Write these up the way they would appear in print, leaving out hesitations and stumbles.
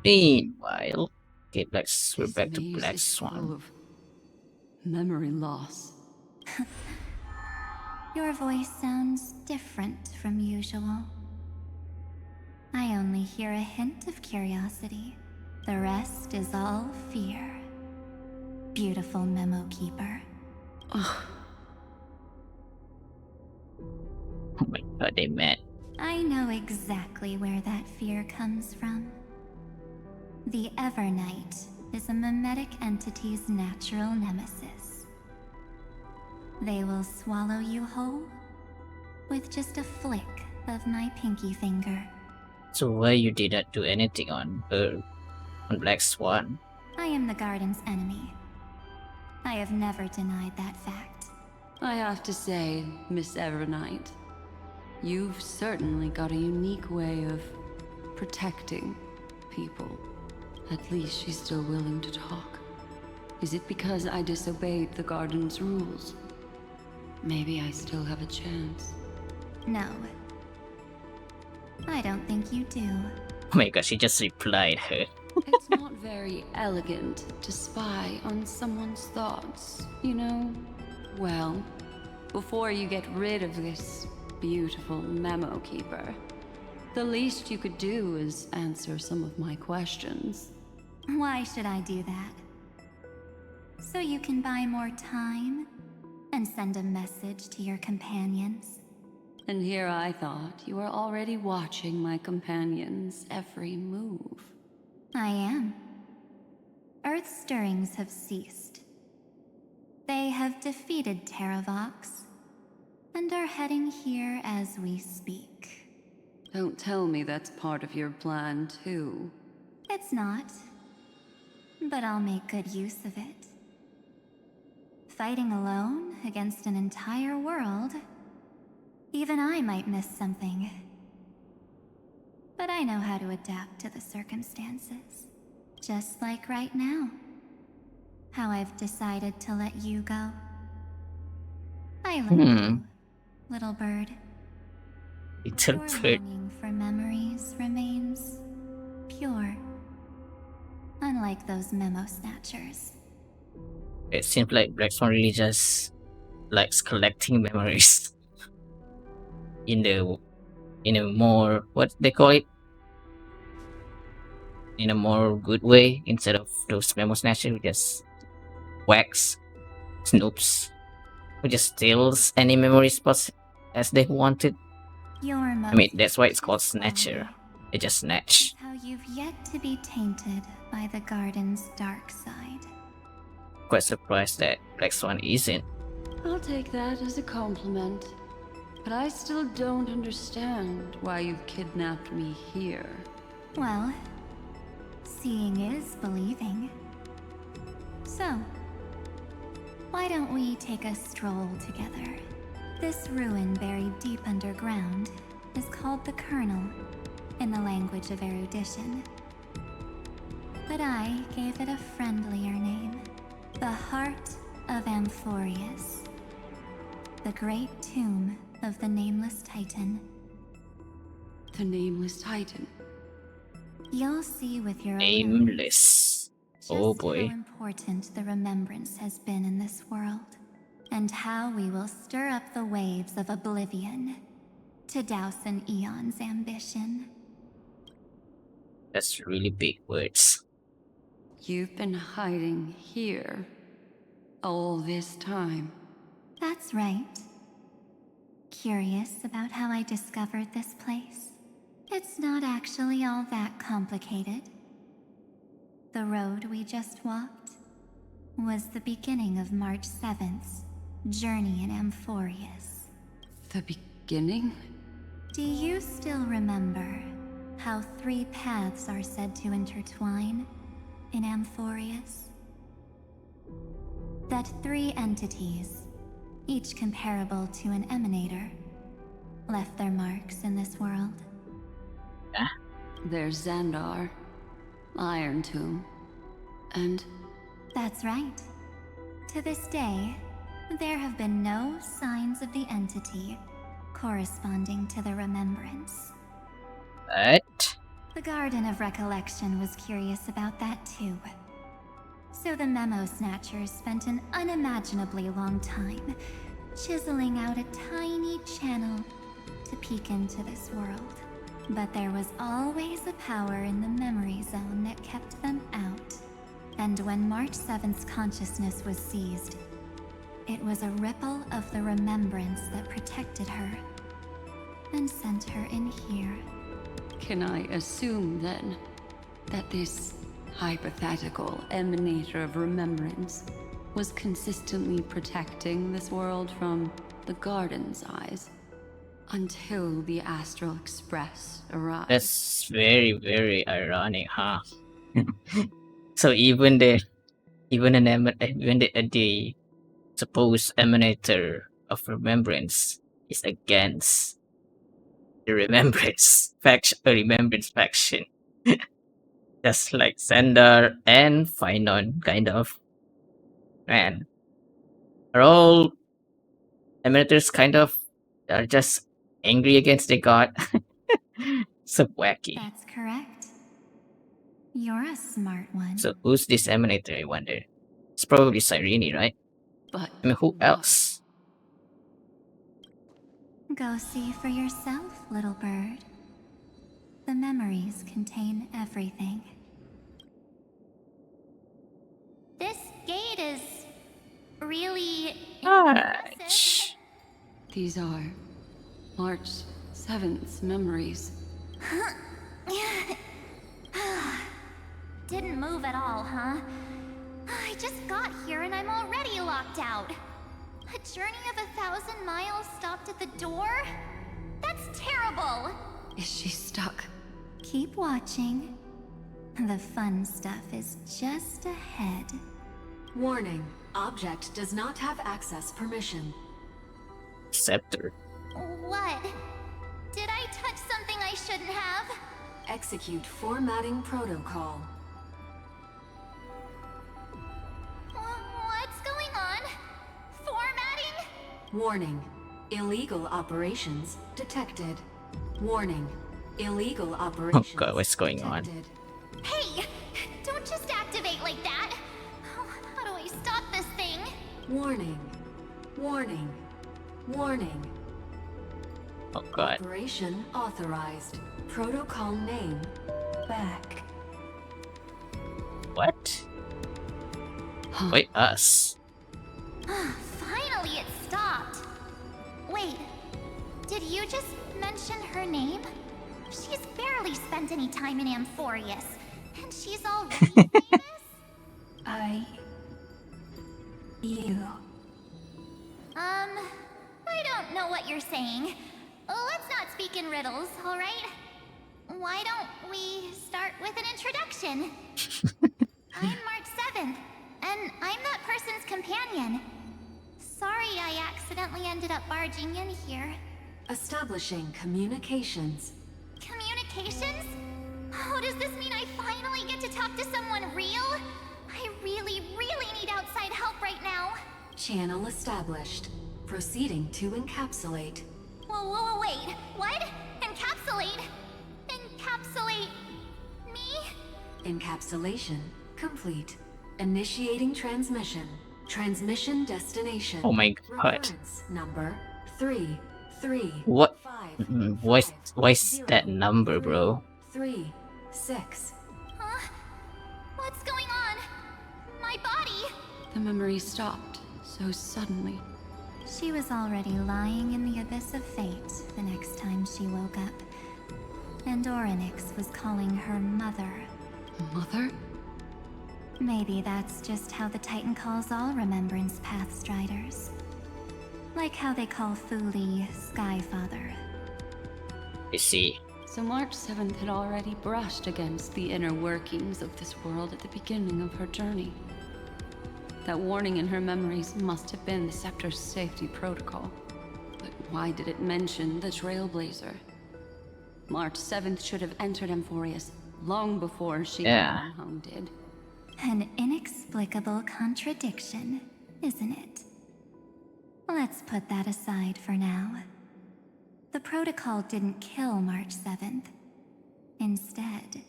Meanwhile, okay, we're This back to maze Black is full Swan. of memory loss. Your voice sounds different from usual. I only hear a hint of curiosity. The rest is all fear. Beautiful memo keeper. Oh my god, they met. I know exactly where that fear comes from. The Evernight is a mimetic entity's natural nemesis. They will swallow you whole with just a flick of my pinky finger. So why you did not do anything on her, on Black Swan? I am the garden's enemy. I have never denied that fact. I have to say, Miss Evernight, you've certainly got a unique way of protecting people. At least she's still willing to talk. Is it because I disobeyed the garden's rules? Maybe I still have a chance. No. I don't think you do. Oh my god, she just replied her. It's not very elegant to spy on someone's thoughts, you know? Well, before you get rid of this beautiful memo keeper, the least you could do is answer some of my questions. Why should I do that? So you can buy more time and send a message to your companions? And here I thought you were already watching my companions' every move. I am. Earth's stirrings have ceased. They have defeated Terravox and are heading here as we speak. Don't tell me that's part of your plan, too. It's not, but I'll make good use of it. Fighting alone against an entire world, even I might miss something. But I know how to adapt to the circumstances. Just like right now. How I've decided to let you go. I let you, little bird. Little Your bird. longing for memories remains pure. Unlike those memo snatchers. It seems like Black Swan really just likes collecting memories in a more, what they call it, in a more good way, instead of those memo snatchers who just whacks, snoops, who just steals any memory spots as they wanted. Your I mean, most that's why it's called precious snatcher. quality They just is snatch. how you've yet to be tainted by the garden's dark side. Quite surprised that Black Swan isn't. I'll take that as a compliment. But I still don't understand why you've kidnapped me here. Well, seeing is believing. So, why don't we take a stroll together? This ruin buried deep underground is called the Kernel, in the language of erudition. But I gave it a friendlier name. The Heart of Amphoreus. The great tomb of the Nameless Titan. The Nameless Titan. You'll see with your own eyes Nameless. Oh just boy. how important the remembrance has been in this world, and how we will stir up the waves of oblivion to douse an eon's ambition. That's really big words. You've been hiding here all this time. That's right. Curious about how I discovered this place? It's not actually all that complicated. The road we just walked was the beginning of March 7th's journey in Amphoreus. The beginning? Do you still remember how 3 paths are said to intertwine in Amphoreus? That 3 entities, each comparable to an emanator, left their marks in this world. There's Xandar, Iron Tomb, and... That's right. To this day, there have been no signs of the entity corresponding to the remembrance. But The Garden of Recollection was curious about that too. So the Memo Snatchers spent an unimaginably long time chiseling out a tiny channel to peek into this world. But there was always a power in the memory zone that kept them out. And when March 7th's consciousness was seized, it was a ripple of the remembrance that protected her and sent her in here. Can I assume then that this hypothetical emanator of remembrance was consistently protecting this world from the Garden's eyes until the Astral Express arrived? That's very, very ironic, huh? So even the the supposed emanator of remembrance is against the remembrance faction. Just like Xander and Finon, kind of. Man, are all emanators kind of are just angry against the god? So wacky. That's correct. You're a smart one. So who's this emanator, I wonder? It's probably Cyrene, right? But I mean, who why? else? Go see for yourself, little bird. The memories contain everything. This gate is really impressive. Arch. These are March 7th's memories. Didn't move at all, huh? I just got here and I'm already locked out. A journey of 1,000 miles stopped at the door? That's terrible! Is she stuck? Keep watching. The fun stuff is just ahead. Warning. Object does not have access permission. Scepter. What? Did I touch something I shouldn't have? Execute formatting protocol. What's going on? Formatting? Warning. Illegal operations detected. Warning. Illegal operations Oh god, what's going on? detected. Hey! Don't just activate like that! How do I stop this thing? Warning. Warning. Warning. Oh god. Operation authorized. Protocol name. Back. What? Huh. Wait, us. Finally it stopped! Wait, did you just mention her name? She's barely spent any time in Amphoreus, and she's already famous? You. I don't know what you're saying. Let's not speak in riddles, alright? Why don't we start with an introduction? I'm March 7th, and I'm that person's companion. Sorry I accidentally ended up barging in here. Establishing communications. Communications? Oh, does this mean I finally get to talk to someone real? I really, really need outside help right now. Channel established. Proceeding to encapsulate. Whoa, wait. What? Encapsulate? Encapsulate me? Encapsulation complete. Initiating transmission. Transmission destination. Oh my god. Reference number 335. What? Why's that number, bro? 36. Huh? What's going on? My body? The memory stopped so suddenly. She was already lying in the abyss of fate the next time she woke up. And Orynyx was calling her mother. Mother? Maybe that's just how the Titan calls all Remembrance Pathstriders. Like how they call Thule Skyfather. I see. So March 7th had already brushed against the inner workings of this world at the beginning of her journey. That warning in her memories must have been the Scepter's safety protocol. But why did it mention the Trailblazer? March 7th should have entered Amphoreus long before she Yeah. and Home did. An inexplicable contradiction, isn't it? Let's put that aside for now. The protocol didn't kill March 7th. Instead,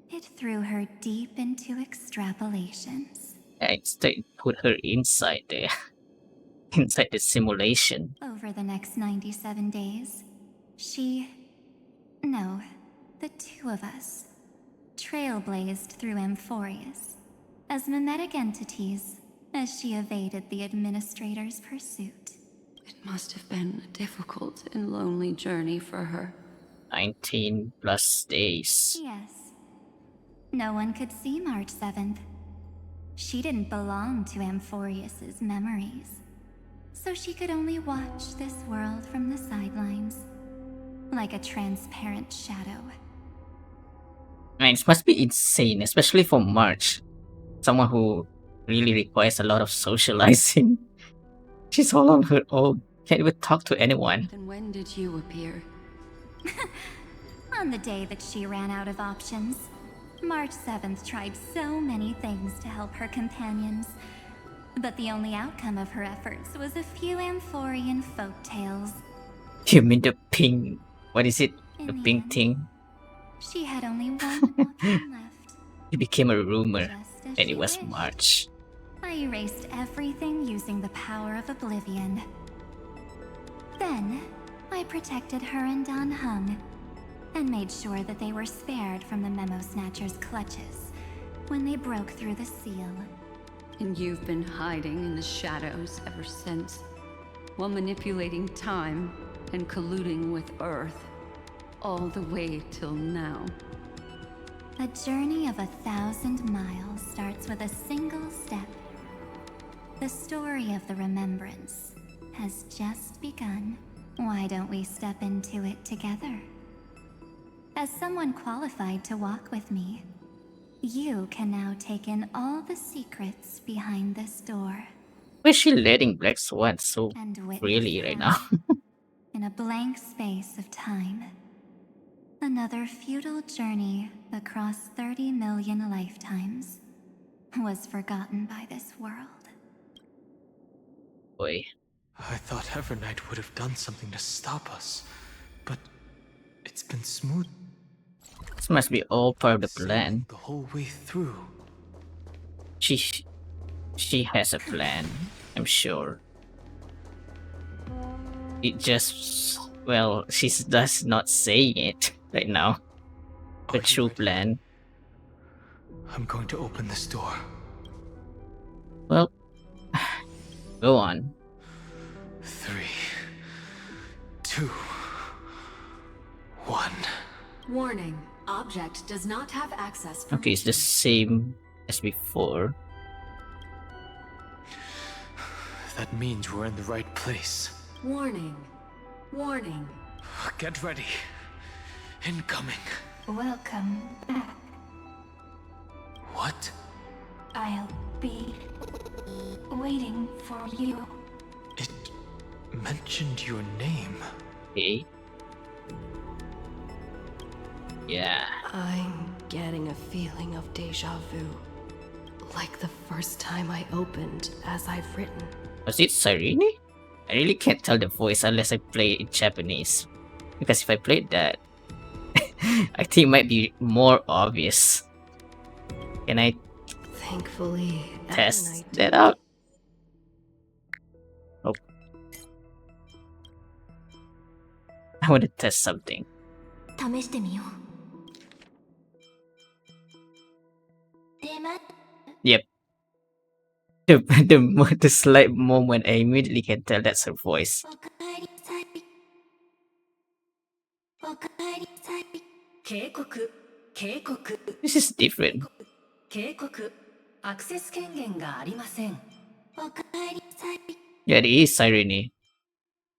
it threw her deep into extrapolations. I instead put her inside there, inside the simulation. Over the next 97 days, no, the two of us, trailblazed through Amphoreus as mimetic entities as she evaded the administrator's pursuit. It must have been a difficult and lonely journey for her. 19 plus days. Yes. No one could see March 7th. She didn't belong to Amphoreus's memories, so she could only watch this world from the sidelines, like a transparent shadow. I mean, it must be insane, especially for March. Someone who really requires a lot of socializing. She's all on her own. Can't even talk to anyone. Then when did you appear? On the day that she ran out of options, March 7th tried so many things to help her companions, but the only outcome of her efforts was a few Amphorean folktales. You mean the pink... What is it? In The the pink end, thing? She had only one option left. It became a rumor, Just as and she it was wished. March. I erased everything using the power of oblivion. Then, I protected her and Dan Hung, and made sure that they were spared from the Memo Snatcher's clutches when they broke through the seal. And you've been hiding in the shadows ever since, while manipulating time and colluding with Earth, all the way till now. A journey of 1,000 miles starts with a single step. The story of the remembrance has just begun. Why don't we step into it together? As someone qualified to walk with me, you can now take in all the secrets behind this door Why is she letting Black Swan so and witness freely right how, now? in a blank space of time, another futile journey across 30 million lifetimes was forgotten by this world. Boy. I thought Evernight would have done something to stop us, but it's been smooth This must be all part of the plan. the whole way through. She has a plan, I'm sure. It just... Well, she's just not saying it right now. The Are you true ready? plan. I'm going to open this door. Well, go on. 3, 2, 1. Warning. Object does not have access Okay, it's the same as before. That means we're in the right place. Warning. Warning. Get ready. Incoming. Welcome back. What? I'll be waiting for you. It mentioned your name. Okay. Yeah. I'm getting a feeling of deja vu. Like the first time I opened as I've written. Was it Cyrene? I really can't tell the voice unless I play it in Japanese. Because if I played that, I think it might be more obvious. Can I Thankfully, test Evernight that out? Oh. I want to test something. 試してみよう。でま Yep. The slight moment I immediately can tell that's her voice. おかえりなさい。おかえりなさい。警告警告 This is different. 警告アクセス権限がありません。おかえりなさい。 Yeah, it is Cyrene.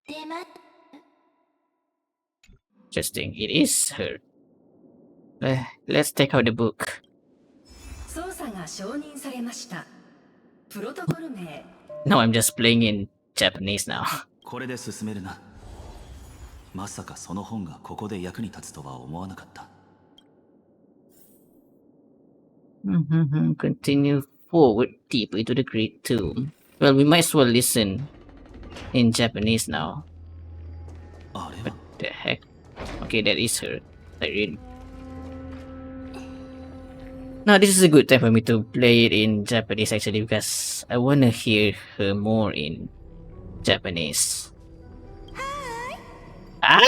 でま Interesting. It is her. Let's take out the book. 操作が承認されました。プロトコル名 No, I'm just playing in Japanese now. これで進めるな。まさかその本がここで役に立つとは思わなかった。Continue forward deep into the Great Tomb. Well, we might as well listen in Japanese now. あれは What the heck? Okay, that is her. Cyrene. Now this is a good time for me to play it in Japanese actually because I wanna hear her more in Japanese. Ah!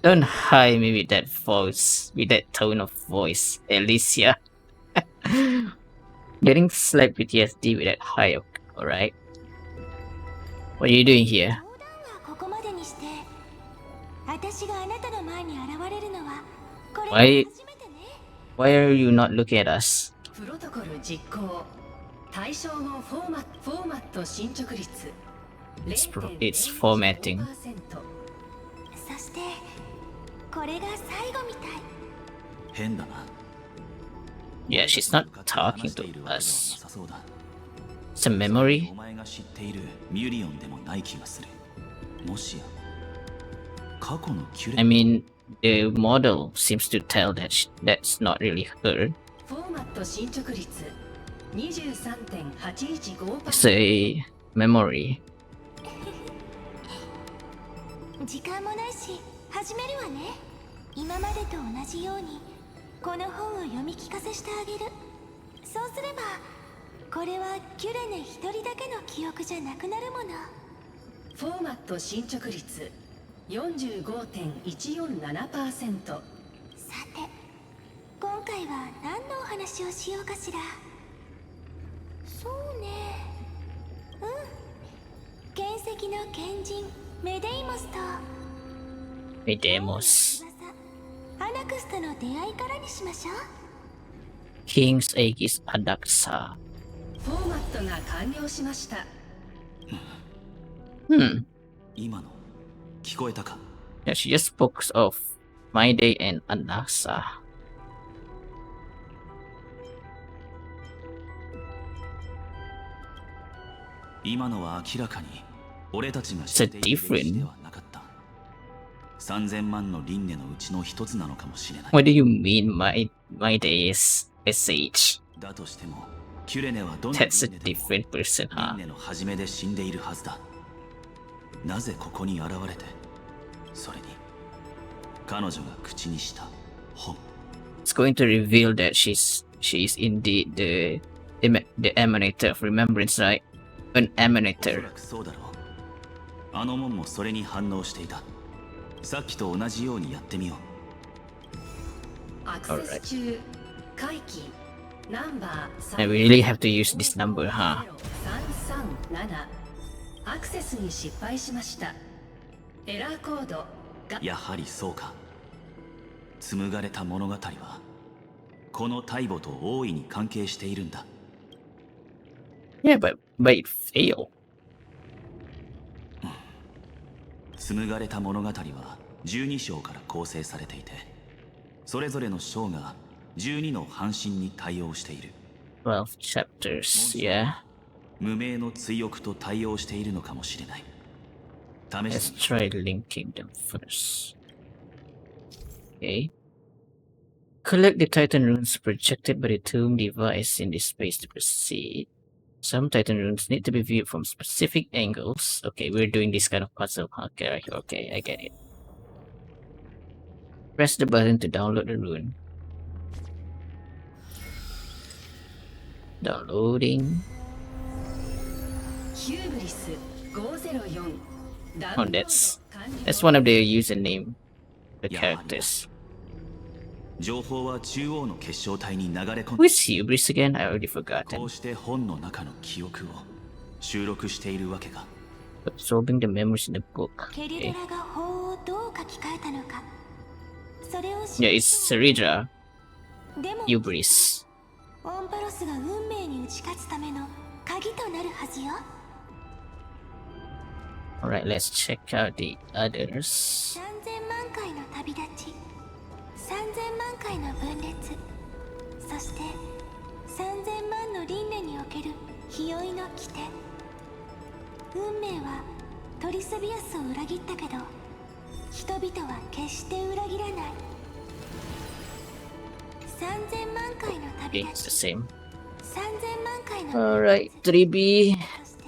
Don't hide me with that voice, with that tone of voice, Alicia. Getting slight PTSD with that high, alright? What are you doing here? ここまでにして、私があなたの前に現れるのはこれが Why 初めてね。 why are you not looking at us? プロトコル実行。対象のフォーマット進捗率 It's formatting. 0.015%。そしてこれが最後みたい。変だな。 Yeah, she's not talking to な us. さそうだ。 It's a memory. お前が知っているミュリオンでもない気がする。もしや過去のキュレ I mean, the model seems to tell that that's not really her. フォーマット進捗率 23.815%。 It's a memory. 時間もないし始めるわね。今までと同じようにこの本を読み聞かせしてあげる。そうすればこれはキュレネ一人だけの記憶じゃなくなるもの。フォーマット進捗率 45.147%。 さて今回は何のお話をしようかしら。そうね、原石の賢人メデイモスと Medemos. アナクスとの出会いからにしましょう。 King's Aegis Adaxa. フォーマットが完了しました。 Hmm. 今の聞こえたか。 Yeah, she just spoke of My Day and Adaxa. 今のは明らかに俺たちが It's 知 a っている歴史 different. ではなかった。3000万の輪廻のうちの一つなのかもしれない。 What do you mean my day is SH? だとしてもキュレネはどの That's a 輪廻でも different person, 輪 huh? 廻の初めで死んでいるはずだ。なぜここに現れて、それに彼女が口にした本。 It's going to reveal that she's indeed the emanator of remembrance, right? An おそ emanator. らくそうだろう。あの門もそれに反応していた。さっきと同じようにやってみよう。アクセス中回帰ナンバー And we really have to use this number, huh? 337アクセスに失敗しました。エラーコードがやはりそうか。紡がれた物語はこの大母と大いに関係しているんだ。 Yeah, but it failed. 紡がれた物語は12章から構成されていて、それぞれの章が12の半身に対応している。 12 chapters, yeah. 無名の追憶と対応しているのかもしれない。試 Let's し try linking them first. Okay. Collect the Titan runes projected by the tomb device in this space to proceed. Some Titan runes need to be viewed from specific angles. Okay, we're doing this kind of puzzle. Okay, okay, I get it. Press the button to download the rune. Downloading. ヒューブリス504 Oh, that's one of the username, the characters. 情報は中央の結晶体に流れ込ん Who で、 is Hubris again? I already こ forgotten. うして本の中の記憶を収録しているわけか。 Absorbing the memories in the book. ケリ Okay. ドラが法をどう書き換えたのか、それを Yeah, it's Ceridra でも Hubris. オンパロスが運命に打ち勝つための鍵となるはずよ。 Alright, let's check out the others. 3000万回の旅立ち、3000万回の分裂、そして3000万の輪廻における日和の起点。運命はトリスビアスを裏切ったけど、人々は決して裏切らない。3000万回の Okay, 旅 it's 立 the ち、 same. 3000万回の分 Alright, 裂、 3B. そして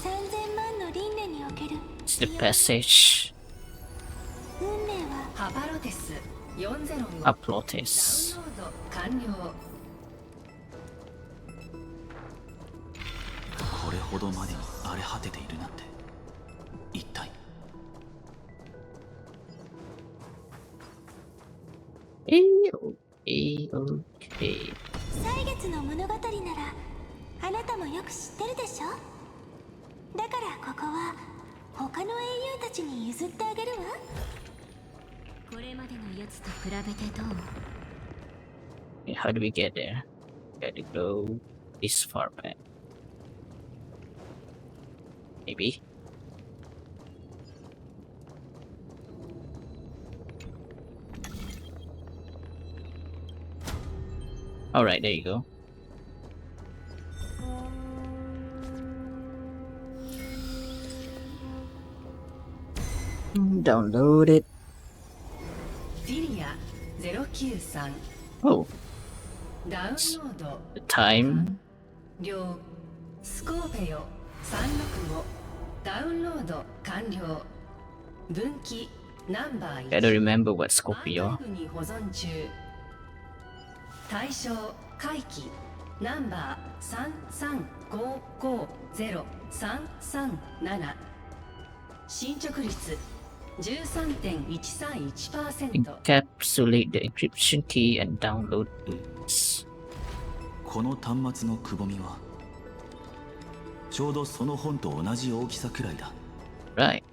3000万の輪廻における It's the passage. 運命はハバロテス405 Uplotes. ダウンロード完了。これほどまでに荒れ果てているなんて一体。Okay. 歳月の物語ならあなたもよく知ってるでしょ。だからここは他の英雄たちに譲ってあげるわ。これまでのやつと比べてどう？ How do we get there? Gotta go this far back. Maybe. Alright, there you go. Download it. フィリア093 Oh, ダウンロード the time. 了。スコーペヨ365ダウンロード完了。分岐ナンバー Gotta 1 remember what アー Scorpio. カイブに保存中。対象回帰ナンバー335503337。進捗率 13.131%。 Encapsulate the encryption key and download boots. この端末のくぼみはちょうどその本と同じ大きさくらいだ。 Right.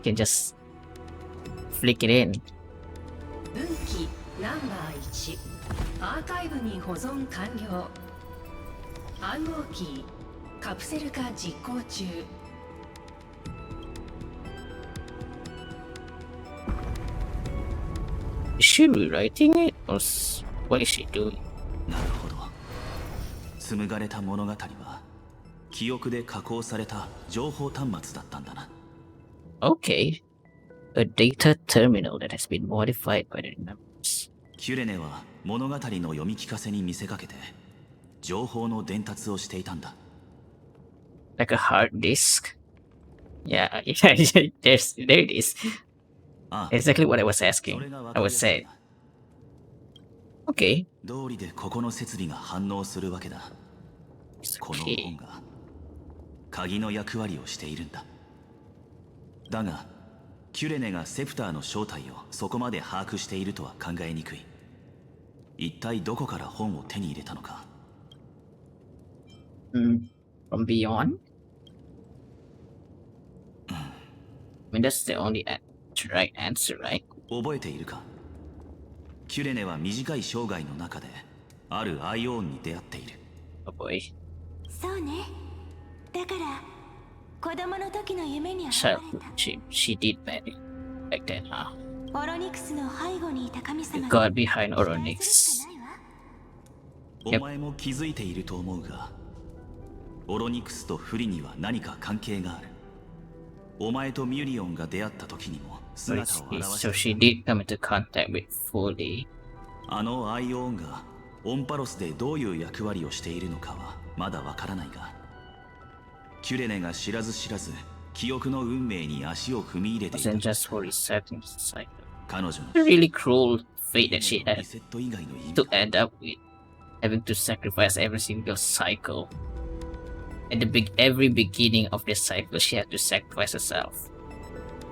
You can just flick it in. 分岐ナンバー1アーカイブに保存完了。暗号キーカプセル化実行中。 Is she rewriting it? Or what is she doing? なるほど。紡がれた物語は記憶で加工された情報端末だったんだな。 Okay. A data terminal that has been modified by the numbers. キュレネは物語の読み聞かせに見せかけて情報の伝達をしていたんだ。 Like a hard disk? Yeah, there it is. ああ、 Exactly what I was そ asking. れが分 I かり would やすい say, な。 okay, 道理でここの設備が反応するわけだ。 it's この okay. 本が鍵の役割をしているんだ。だがキュレネがセプターの正体をそこまで把握しているとは考えにくい。一体どこから本を手に入れたのか。 From beyond? I mean, that's the only right answer, right? 覚えているか。キュレネは短い生涯の中であるアイオーンに出会っている。 Oh boy. そうね。だから子供の時の夢に現 So れた she did marry back then, huh? オロニクスの背後にいた神 The 様 god behind 期待する Oronix. しかないわ。お前も気づいていると思うが、オロニクスとフリには何か関係がある。お前とミュリオンが出会った時にも So, 姿を現 so し she て did come into contact with Foley. あのアイオーンがオンパロスでどういう役割をしているのかはまだわからないが、キュレネが知らず知らず記憶の運命に足を踏み入れていた。 Wasn't just for resetting the cycle. 彼女の A really cruel fate that she リ had セット以外の意味 to だ。 end up with having to sacrifice every single cycle. At every beginning of the cycle, she had to sacrifice herself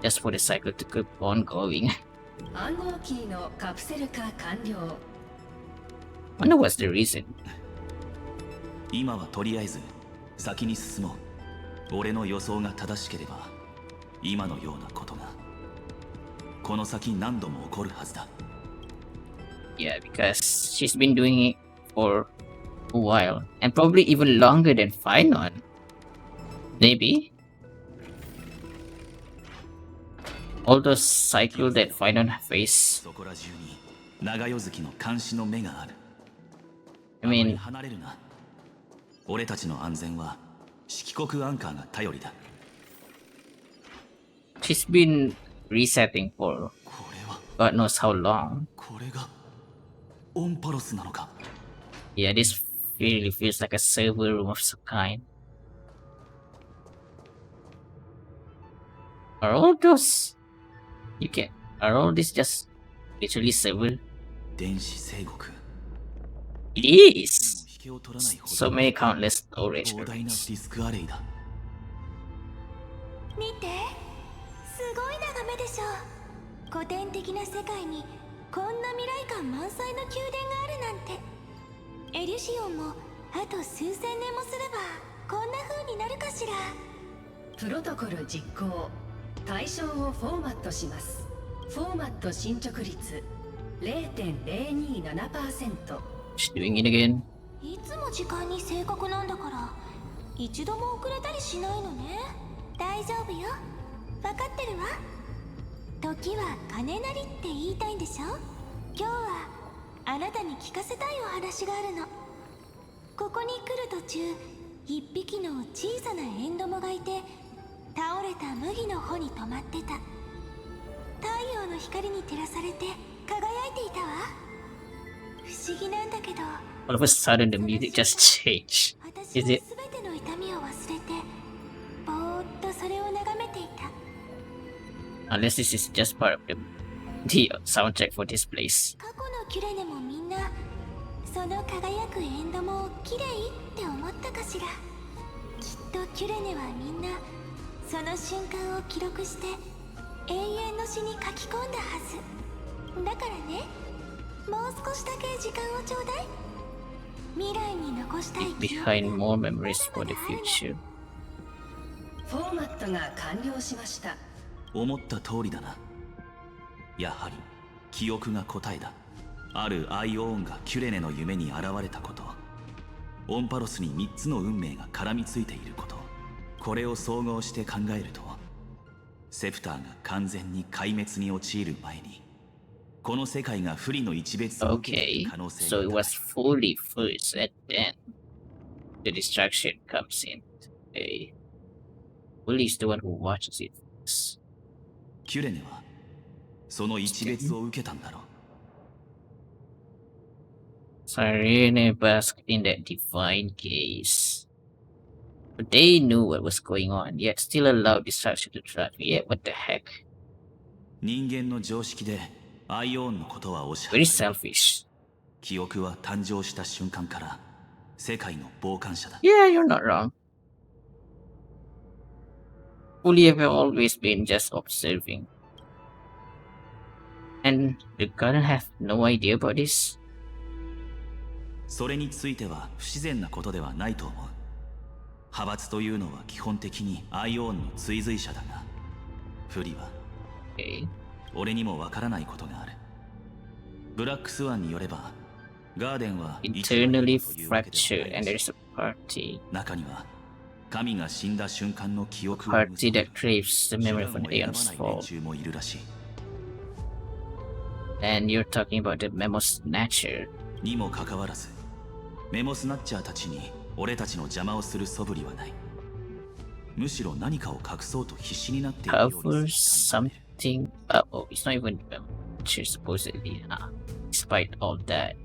just for the cycle to keep on going. 暗号キーのカプセル化完了。 Wonder what's the reason. 今はとりあえず先に進もう。俺の予想が正しければ今のようなことがこの先何度も起こるはずだ。 Yeah, because she's been doing it for a while, and probably even longer than Finon. Maybe. All those cycles that Finon faced. そこら中に長夜月の監視の目がある。 I mean, 離れるな。俺たちの安全は色国アンカーが頼りだ。 she's been resetting for これは God knows how long. これがオンパロスなのか。 Yeah, this really feels like a server room of some kind. Are all those are all this just literally server? 電子聖国 It is. So many countless storage 膨大なデ arrays. ィスクアレイだ。見て、すごい眺めでしょ。古典的な世界にこんな未来感満載の宮殿があるなんて。エリュシオンもあと数千年もすればこんな風になるかしら。プロトコル実行。対象をフォーマットします。フォーマット進捗率 0.027%。She's doing it again. いつも時間に正確なんだから一度も遅れたりしないのね。大丈夫よ、分かってるわ。時は金なりって言いたいんでしょ。今日はあなたに聞かせたいお話があるの。ここに来る途中、一匹の小さなエンドモがいて、倒れた麦の穂に止まってた。太陽の光に照らされて輝いていたわ。不思議なんだけど、 All of a sudden, the music just changed. 私 Is は it? 全ての痛みを忘れてぼーっとそれを眺めていた。 Unless this is just part of the soundtrack for this place. 過去のキュレネもみんなその輝くエンドも綺麗って思ったかしら。きっとキュレネはみんなその瞬間を記録して永遠の詩に書き込んだはずだからね。もう少しだけ時間をちょうだい。未来に残したい Leave 記憶 behind more memories for the future. フォーマットが完了しました。思った通りだな。やはり記憶が答えだ。あるアイオーンがキュレネの夢に現れたこと、オンパロスに3つの運命が絡みついていること、これを総合して考えると、セプターが完全に壊滅に陥る前にこの世界が不利の一別を受けてい Okay, る可能性 so it が was fully first, and then the distraction comes in. Okay. Fully is the one who watches it first. キュレネはその一別を受けたんだろう。 Cyrene basked in that divine gaze. But they knew what was going on, yet still allowed distraction to trap me. Yeah, what the heck? 人間の常識でアイオーンのことはお支 Very 配される。 selfish. 記憶は誕生した瞬間から世界の傍観者だ。 Yeah, you're not wrong. Fully have always been just observing. And the garden have no idea about this? それについては不自然なことではないと思う。派閥というのは基本的にアイオーンの追随者だが、フリは Okay. 俺にもわからないことがある。ブラックスワンによれば、ガーデンは Internally というわけでは fractured, ない and らし there's い。 a party. 中には神が死んだ瞬間の記憶を Party that craves the 手 memory 段 of を an 選ば aeon's ない fall. 連中もいるらしい。 And you're talking about the memo snatcher. にもかかわらず、メモスナッチャーたちに俺たちの邪魔をする素振りはない。むしろ何かを隠そうと必死になっているよう Cover にする感じ something. Oh, it's not even supposedly. Despite all that.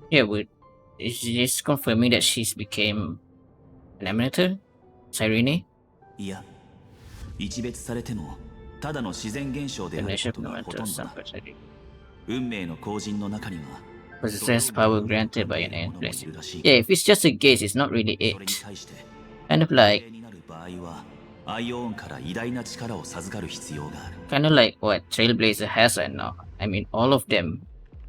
Yeah, but is this confirming that she's became an emanator? Cyrene? いや、一別されてもただの自然現象である Emanation こと of がほ emanator とん of ど some だ。 percentage. 運命の後人の中には Possesses power granted by an ものもい endless. るらしい。 Yeah, if it's just a gaze, it's not really それに it. 対して Kind of like 霊になる場合はアイオーンから偉大な力を授かる必要がある。 kind of like what Trailblazer has right now. I mean, all of them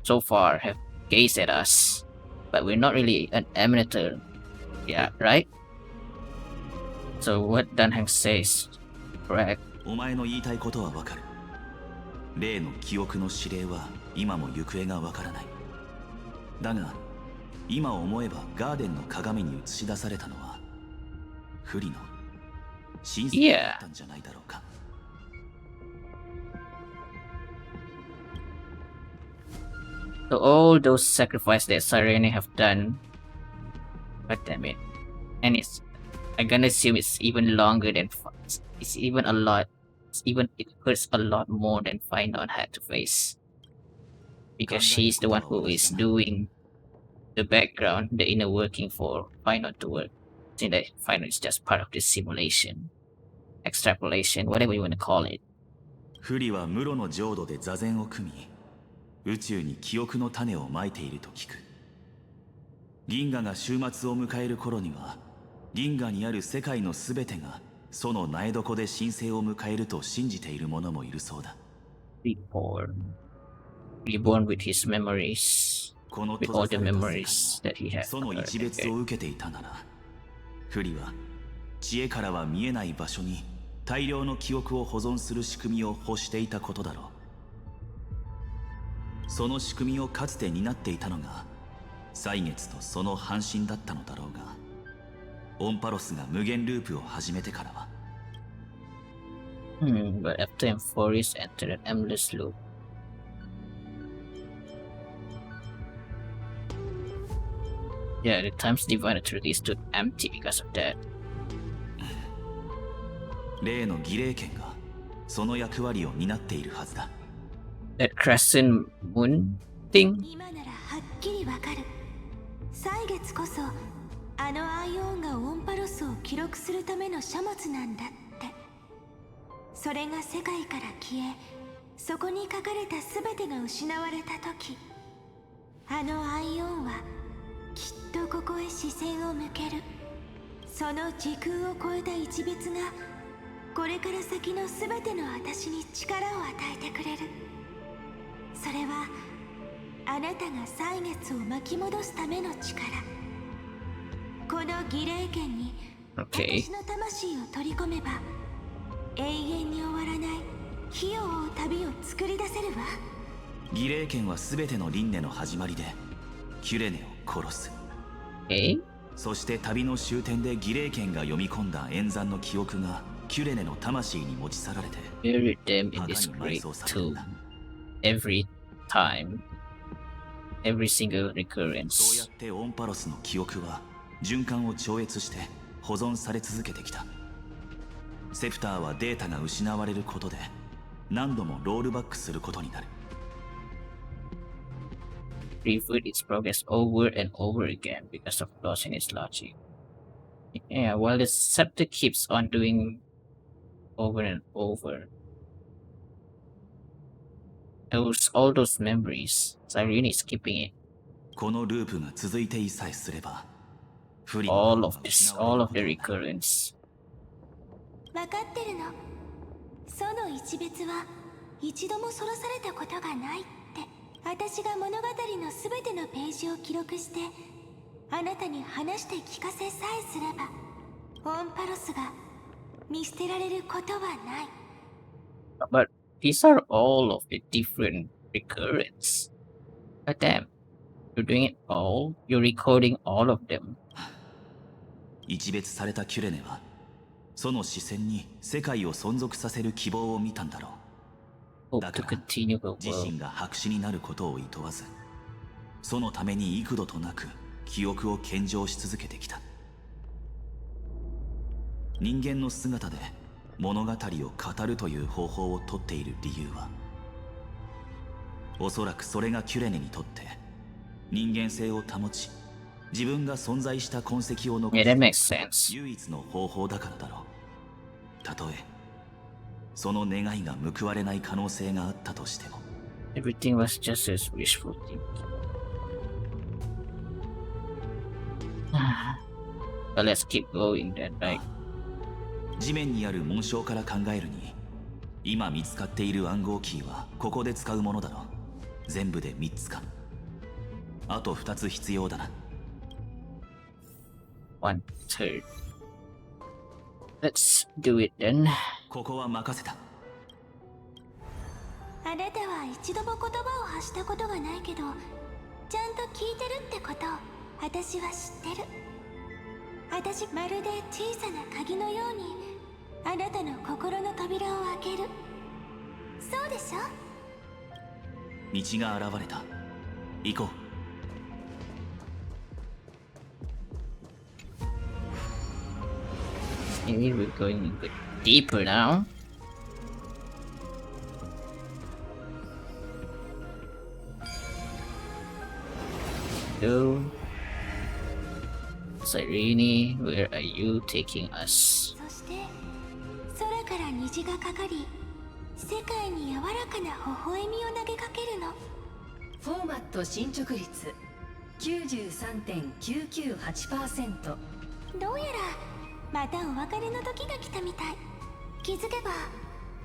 so far have gazed at us, but we're not really an emanator. Yeah, right? So what Dunham says, correct? お前の言いたいことはわかる。例の記憶の指令は今も行方がわからない。だが今思えばガーデンの鏡に映し出されたのは不利の親戚だったんじゃないだろうか。So all those sacrifices that Cyrene have done, god damn it, and I'm gonna assume it's even longer than it's even a lot. It hurts a lot more than Finon had to face, because she's the one who is doing the background, the inner working for Finon to work. Since that Finon is just part of this simulation, extrapolation, whatever you want to call it. 不利は室の浄土で座禅を組み、宇宙に記憶の種をまいていると聞く。銀河が終末を迎える頃には、銀河にある世界のすべてがその苗床で神聖を迎えると信じている者もいるそうだ。Reborn with his memories, この with 閉 all ざ the された世 memories 界 that he も had. その一別を受けていたなら、フリは知恵からは見えない場所に大量の記憶を保存する仕組みを欲していたことだろう。その仕組みをかつて担っていたのが歳月とその半身だったのだろうが、オンパロスが無限ループを始めてからは。But after Amphoreus entered an endless loop. Yeah, the time's divided truly stood empty because of that. 例の儀礼権がその役割を担っているはずだ。That crescent moon thing? 今ならはっきりわかる。歳月こそあのアイオンがオンパロスを記録するための書物なんだって。それが世界から消え、そこに書かれた全てが失われた時、あのアイオンはきっとここへ視線を向ける。その時空を超えた一別がこれから先の全ての私に力を与えてくれる。それはあなたが歳月を巻き戻すための力。この儀礼権に Okay. 私の魂を取り込めば永遠に終わらない火を追う旅を作り出せるわ。儀礼権は全ての輪廻の始まりでキュレネを殺す。Okay. そして旅の終点で儀礼権が読み込んだ演算の記憶がキュレネの魂に持ち去られて Buried them in 墓 this に埋 great 葬されるん tomb. だ。 Every time. Every single そうや recurrence. ってオンパロスの記憶は循環を超越して保存され続けてきた。セプターはデータが失われることで何度もロールバックすることになる。Reboot its progress over and over again because of flaws in its logic. Yeah, while the scepter keeps on doing over and over. All those memories, Cyrene is keeping it. このループが続いていさえすれば、不利な All 部分 of が this, 失わ all れ of る the ことになる。 recurrence. 分かってるの。その一別は一度もそらされたことがないって。私が物語の全てのページを記録してあなたに話して聞かせさえすれば、オンパロスが見捨てられることはない。 But these are all of the different recurrence. God damn. You're doing it all? You're recording all of them. 一別されたキュレネはその視線に世界を存続させる希望を見たんだろう。 Hope だ to から continue the 自 world. 身が白紙になることを厭わず、そのために幾度となく記憶を献上し続けてきた。人間の姿で物語を語るという方法をとっている理由は、おそらくそれがキュレネにとって人間性を保ち、自分が存在した痕跡を残 Yeah, that す makes sense. 唯一の方法だからだろう。たとえその願いが報われない可能性があったとしても。 Everything was just as wishful thinking. But let's keep going then, right? 地面にある紋章から考えるに、今見つかっている暗号キーはここで使うものだろう。全部で3つか。あと2つ必要だな。 1/3. Let's do it then. ここは任せた。あなたは一度も言葉を発したことがないけど、ちゃんと聞いてるってことを私は知ってる。私まるで小さな鍵のようにあなたの心の扉を開ける。そうでしょ？道が現れた。行こう。 Maybe we're going a bit deeper now. So, Cyrene, where are you taking us? そして空から虹がかかり、世界に柔らかな微笑みを投げかけるの。ト進捗率 93.998%。 どうやらまたお別れの時が来たみたい。気づけば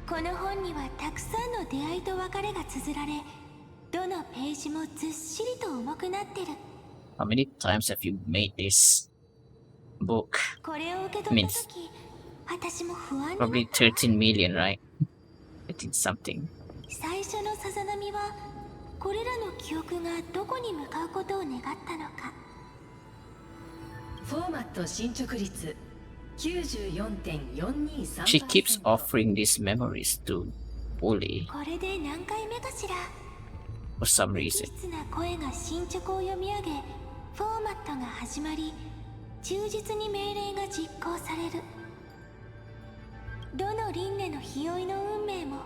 この本にはたくさんの出会いと別れが綴られ、どのページもずっしりと重くなってる。 How many times have you made this book? これを受け取った時、私も不安になっ Probably た。13 million, right? 13 something. 最初のさざ波はこれらの記憶がどこに向かうことを願ったのか。フォーマット進捗率 94.423%。 She keeps offering these memories to Uli これで何回目かしら。 for some 無機 reason. 質な声が進捗を読み上げ、フォーマットが始まり、忠実に命令が実行される。どの輪廻の日追いの運命も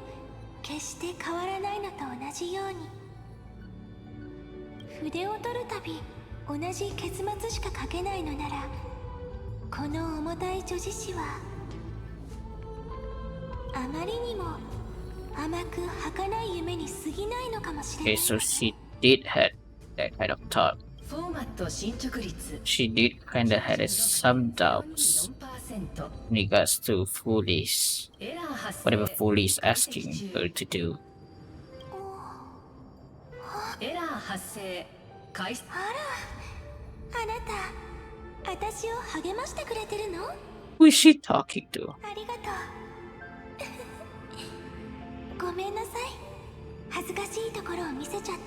決して変わらないのと同じように。筆を取るたび同じ結末しか書けないのなら、この重たい叙事詩はあまりにも甘く儚い夢に過ぎないのかもしれな Okay, い。 so she did had that kind of thought. フォーマット進捗率 She did kind of had some doubts 4%。 in regards to Foolish, エラー発 whatever 生。 Foolish is asking her to do. エラー発生。開始。あら、あなた、私を励ましてくれてるの？ Who is she talking to? ありがとう。ごめんなさい。恥ずかしいところを見せちゃって。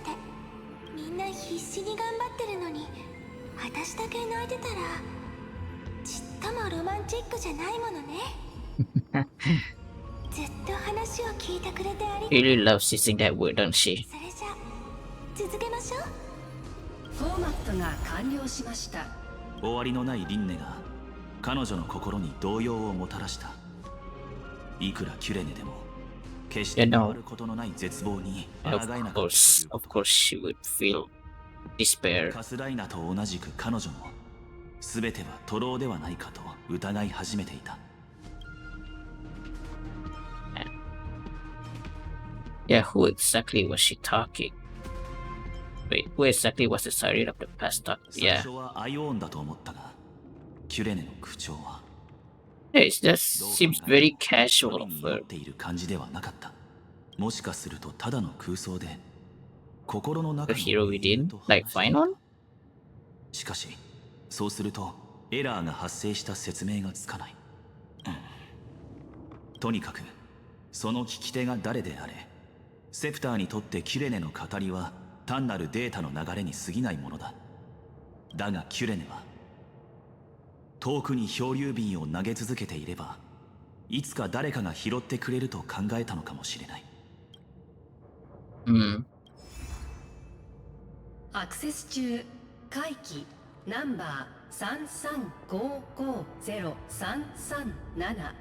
みんな必死に頑張ってるのに、私だけ泣いてたら、ちっともロマンチックじゃないものね。ずっと話を聞いてくれてありがとう。 She really loves using that word, doesn't she? それじゃ、続けましょう。フォーマットが完了しました。終わりのない輪廻が彼女の心に動揺をもたらした。いくらキュレネでも決して変わることのない絶望に抗え Of なかったという course, こ of と。 course she would feel despair. カスライナと同じく彼女も全ては徒労ではないかと疑い始めていた。 Yeah, who exactly was she talking? Wait, who exactly was the Cyrene of the past talk? 最 Yeah. 初はアイオーンだと思ったが、キュレネの口調は Yeah, it just どう考 seems え very て casual も of に her. 持っている感じではなかった。もしかするとただの空想で心の中 The の hero within, と like 話していた。 Final? しかしそうするとエラーが発生した説明がつかない、とにかくその聞き手が誰であれ、セプターにとってキュレネの語りは単なるデータの流れに過ぎないものだ。だがキュレネは遠くに漂流瓶を投げ続けていれば、いつか誰かが拾ってくれると考えたのかもしれない。 Hmm. アクセス中。回帰ナンバー335503337。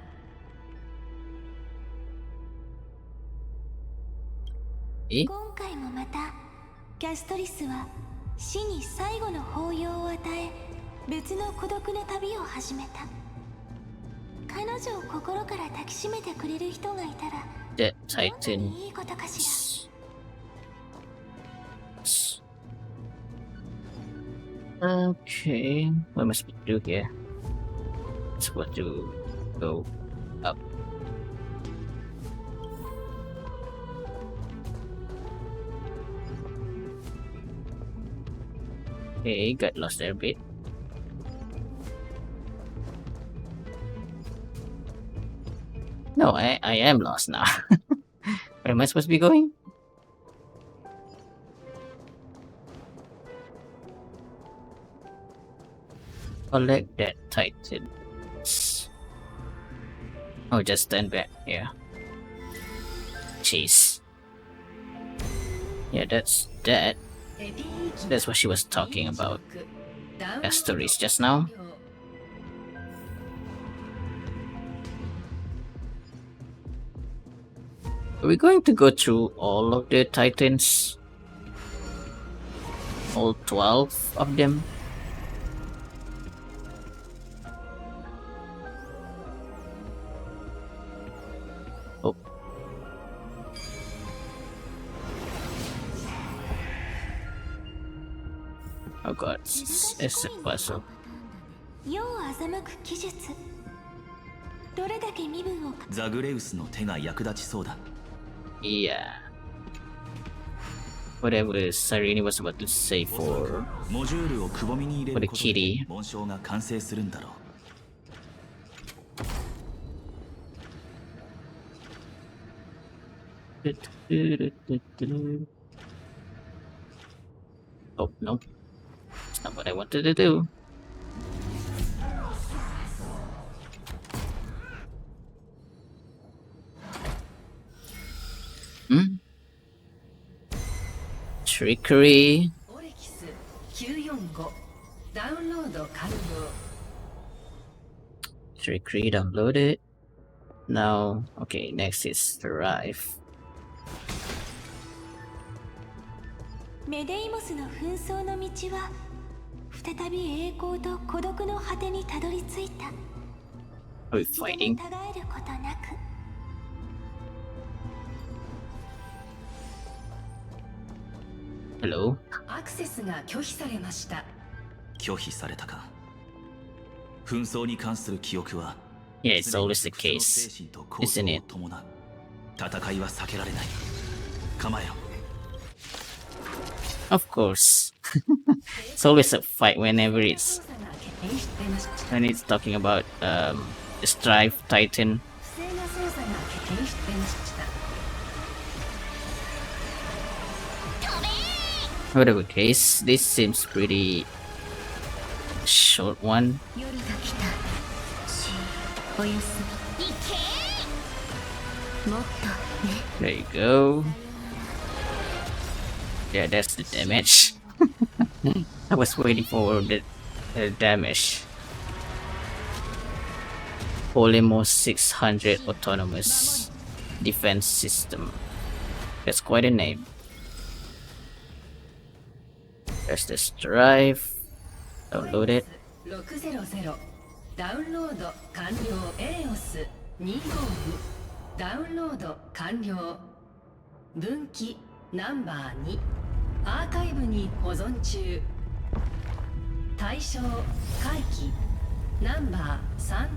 Eh? 今回もまたキャストリスは死に最後の抱擁を与え、別の孤独の旅を始めた。彼女を心から抱きしめてくれる人がいたら That どんな Titan. にいいことかし Okay, what must we do here? Supposed to go up. Okay, got lost there a bit. No, I am lost now. Where am I supposed to be going? Collect that Titan. Oh, just stand back here. Jeez. Yeah, that's that. That's what she was talking about. Asteroids just now. Are we going to go through all of the Titans? All 12 of them? Oh. Oh god, it's a puzzle. 世を欺く技術。どれだけ身分をザグレウスの手が役立ちそうだ。 Yeah. Whatever Cyrene was about to say おそらく for モジュールをくぼみに入れること for the で kitty. 紋章が完成するんだろう。 Oh no, it's not what I wanted to do. Hmm? Trickery. オレキス945ダウンロード完了。 Trickery downloaded. Now, okay, next is Thrive. メデイモスの紛争の道は再び栄光と孤独の果てにたどり着いた。 Are we 一度も fighting? たがえることなく。 Hello? アクセスが拒否されました。拒否されたか。紛争に関する記憶は Yeah, it's 常に always the 不屈の case, 精神と構想 isn't を it? 伴う。戦いは避けられない。構えろ。 Of course. It's always a fight whenever 操 it's 作が懸念してました。 when it's talking about the Strive Titan. 不正な操作が懸念してました。 Whatever case, this seems pretty short one. 夜が来た。おやすみ。もっとね。 There you go. Yeah, that's the damage. I was waiting for the damage. Polymorph 600 Autonomous Defense System. That's quite a name. There's the Strive. Download it. 600ダウンロード完了。エレオス252ダウンロード完了。分岐ナンバー2アーカイブに保存中。対象回帰ナンバー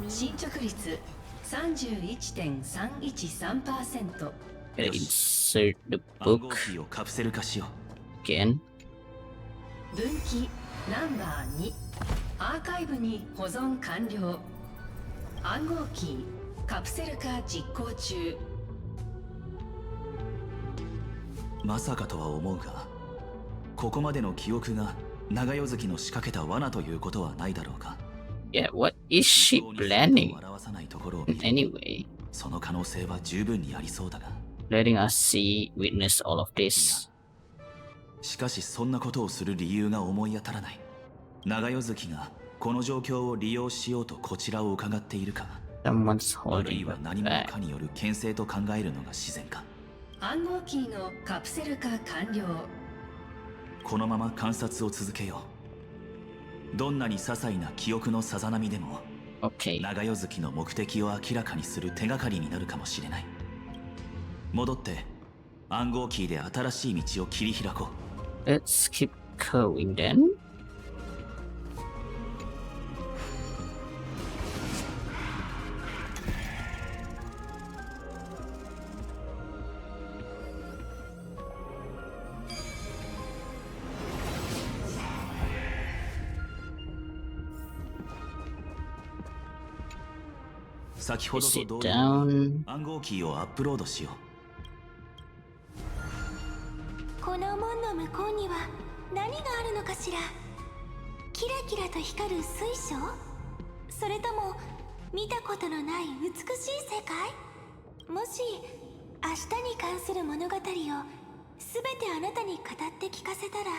335503337進捗率 31.313%。 Gotta insert the 暗号 book キーをカプセル化しよ again. 分岐ナンバー2アーカイブに保存完了。暗号キーカプセル化実行中。う。まさかとは思うが、ここまでの記憶が長夜月の仕掛けた罠ということはないだろうか。 Yeah, what is she 向こうに姿 planning? を表さないところを見る Anyway, その可能性は十分にありそうだが、 letting us see, witness all of this. しかしそんなことをする理由が思い当たらない。長夜月がこの状況を利用しようとこちらを伺っているか、 Someone's ある holding いは her 何者 back. かによる牽制と考えるのが自然か。暗号キーのカプセル化完了。このまま観察を続けよう。どんなに些細な記憶のさざ波でも Okay, 長夜月の目的を明らかにする手がかりになるかもしれない。戻って暗号キーで新しい道を切り開こう。 let's keep going then. Let's 先ほどと Sit 同様 down. 暗号キーをアップロードしよこの門の向こうには何があるのかしら。キラキラと光る水晶、それとも見たことのない美しい世界。もし明日に関する物語をすべてあなたに語って聞かせたら、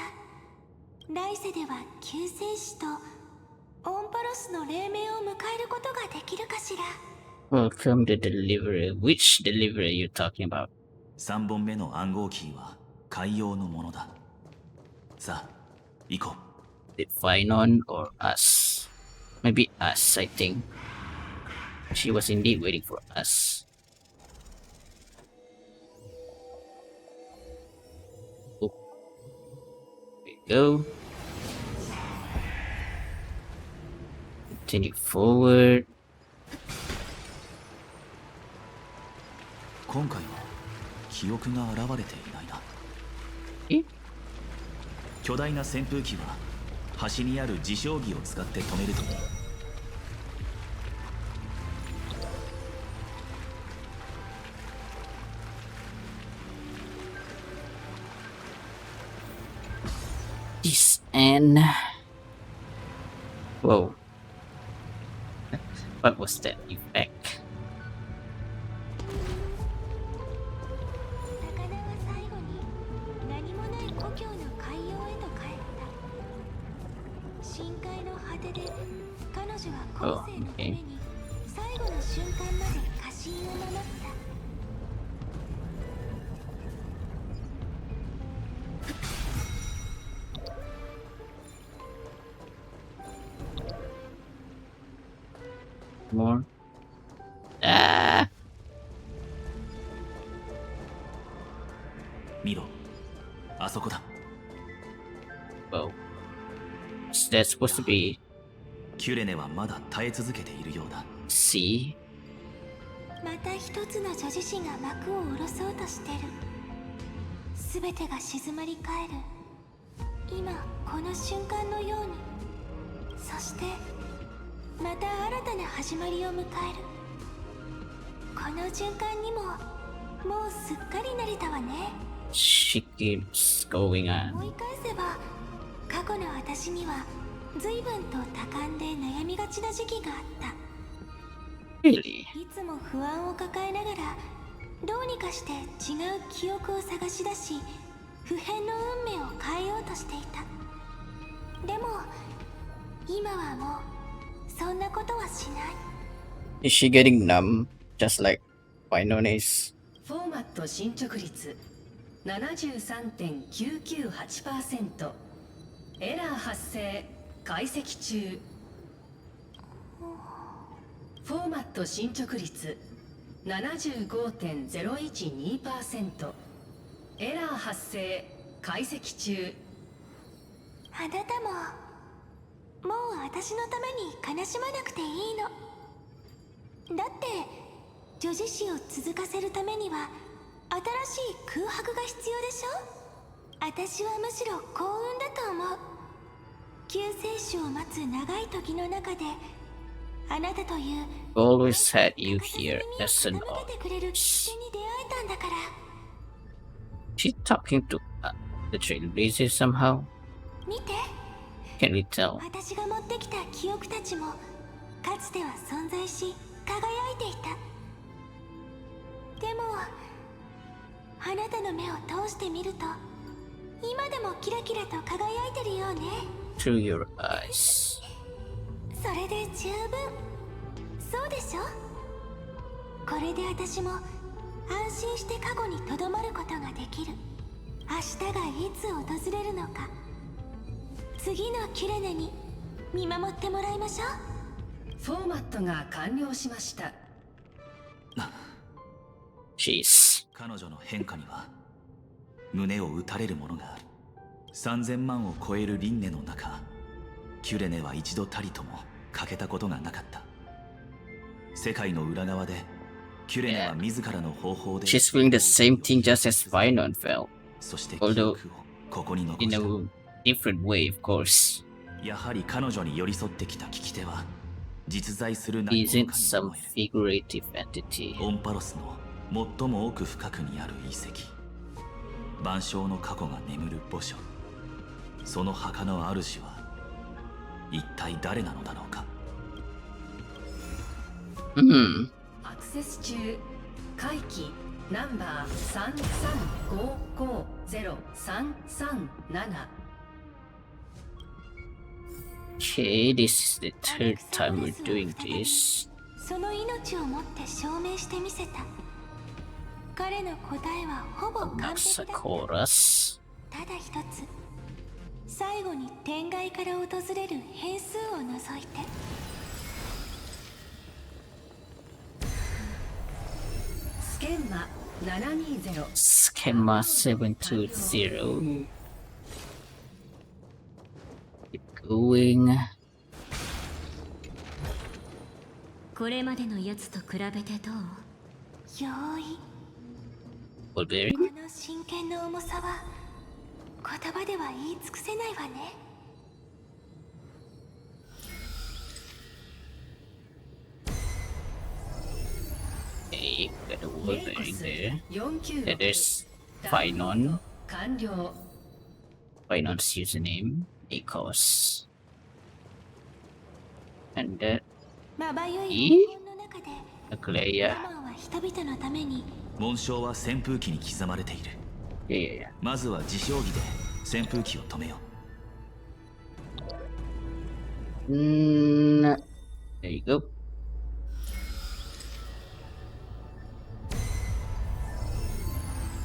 来世では救世主とオンパロスの黎明を迎えることができるかしら。 Welcome the deliverer. Which deliverer are you talking about? う。3本目の暗号キーは海洋のものだ。さあ行こう。 Did Finon or us? Maybe us, I think. She was indeed waiting for us. go. Continue forward. 今回は記憶が現れていないな。え？巨大な扇風機は端にある自傷儀を使って止めるといい。This and whoa. What was that effect? 魚は最後に何もない故郷の海洋へと帰った。深海の果てで彼女は後世のために最後の瞬間まで家臣を守った。More. Ah. 見ろ、あそこだ。 Whoa. Is that supposed to be キュレネはまだ耐え続けているようだ。 sea? また一つの女子誌が幕を下ろそうとしてる。すべてが静まり返る。今この瞬間のように。そしてまた新たな始まりを迎える。この循環にももうすっかり慣れたわね。 She keeps going 思 on. い返せば過去の私には随分と多感で悩みがちな時期があった。 Really? いつも不安を抱えながらどうにかして違う記憶を探し出し不変の運命を変えようとしていた。でも今はもうそんなことはしない。 Is she getting numb? Just like Winona's. フォーマット進捗率 73.998%。 エラー発生、解析中。フォーマット進捗率 75.012%。 エラー発生、解析中。あなたももう私のために悲しまなくていいの。だって女子誌を続かせるためには新しい空白が必要でしょ。私はむしろ幸運だと思う。救世主を待つ長い時の中であなたという Always had you here as an 傾けてくれる奇跡に出会えたんだから。 She talking to the trailblazer somehow? 見て、 Can we tell? 私が持ってきた記憶たちもかつては存在し輝いていた。でもあなたの目を通してみると今でもキラキラと輝いてるよね。 Through your eyes. それで十分。そうでしょ。これで私も安心して過去にとどまることができる。明日がいつ訪れるのか次のキュレネに見守ってもらいましょう。フォーマットが完了しました。 Jeez. 彼女の変化には胸を打たれるものがある。3000万を超える輪廻の中、キュレネは一度たりとも欠けたことがなかった。世界の裏側でキュレネは自らの方法で She's feeling the same thing just as Finon felt. そして記 Although 憶をここに残 in し a た。 different way, of course. やはり彼女に寄り添ってきた聞き手は実在する何者 Isn't かに some 思える。 figurative entity. オンパロスの最も奥深くにある遺跡、万象の過去が眠る墓所。その墓の主は一体誰なのだろうか。Hmm. アクセス中。回帰ナンバー335503337。 Okay, this is the third time we're doing this. その命をもって証明してみせた。彼の答えはほぼ完璧だった。 Sakuras. ただ一つ、最後に天外から訪れる変数を除いて。スケンマ720。 Schema 720. doing? これまでのやつと比べてどう？用意。 Blueberry? この真剣の重さは言葉では言い尽くせないわね。Okay, got a blueberry there. 496 That is Finon. 完了。 Finon's username, Nikos. And that まばゆいい黄金の中で Aglaya. ロマンは人々のために。紋章は扇風機に刻まれている。 Yeah. まずは自将儀で扇風機を止めよう。There you go.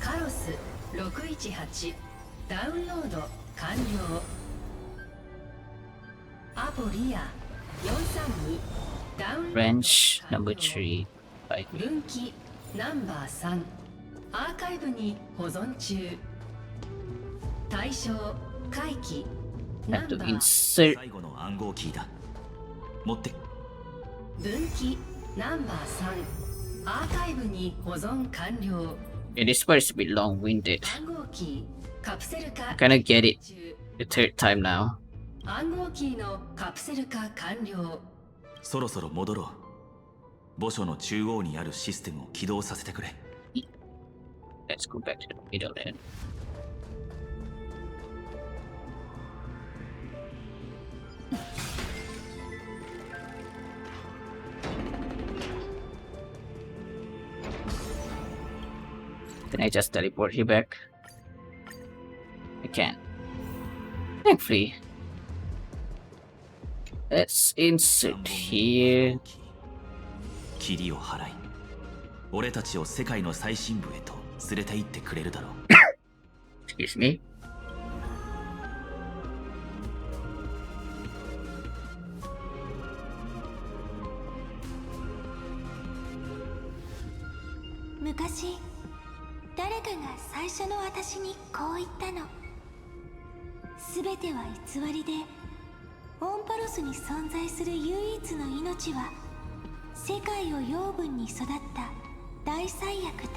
カロス618ダウンロード完了。アポリア432ダウンロード Branch 完了 number 3. Right. 分岐ナンバー3アーカイブに保存中。対象回帰ナ Have ン to バー insert. 最後の暗号キーだ。持って。分岐ナンバー3アーカイブに保存完了。 Yeah, this part is a bit long-winded. 暗号キーカプセル化 I kinda get it 中。 the third time now. 暗号キーのカプセル化完了。そろそろ戻ろう。墓所の中央にあるシステムを起動させてくれ。 Let's go back to the middle then. Can I just teleport you back? I can. Thankfully. Let's insert here. 霧を払い、俺たちを世界の最深部へと連れて行ってくれるだろう。 Excuse me. 昔誰かが最初の私にこう言ったの。全ては偽りで、オンパロスに存在する唯一の命は世界を養分に育った大災厄だっ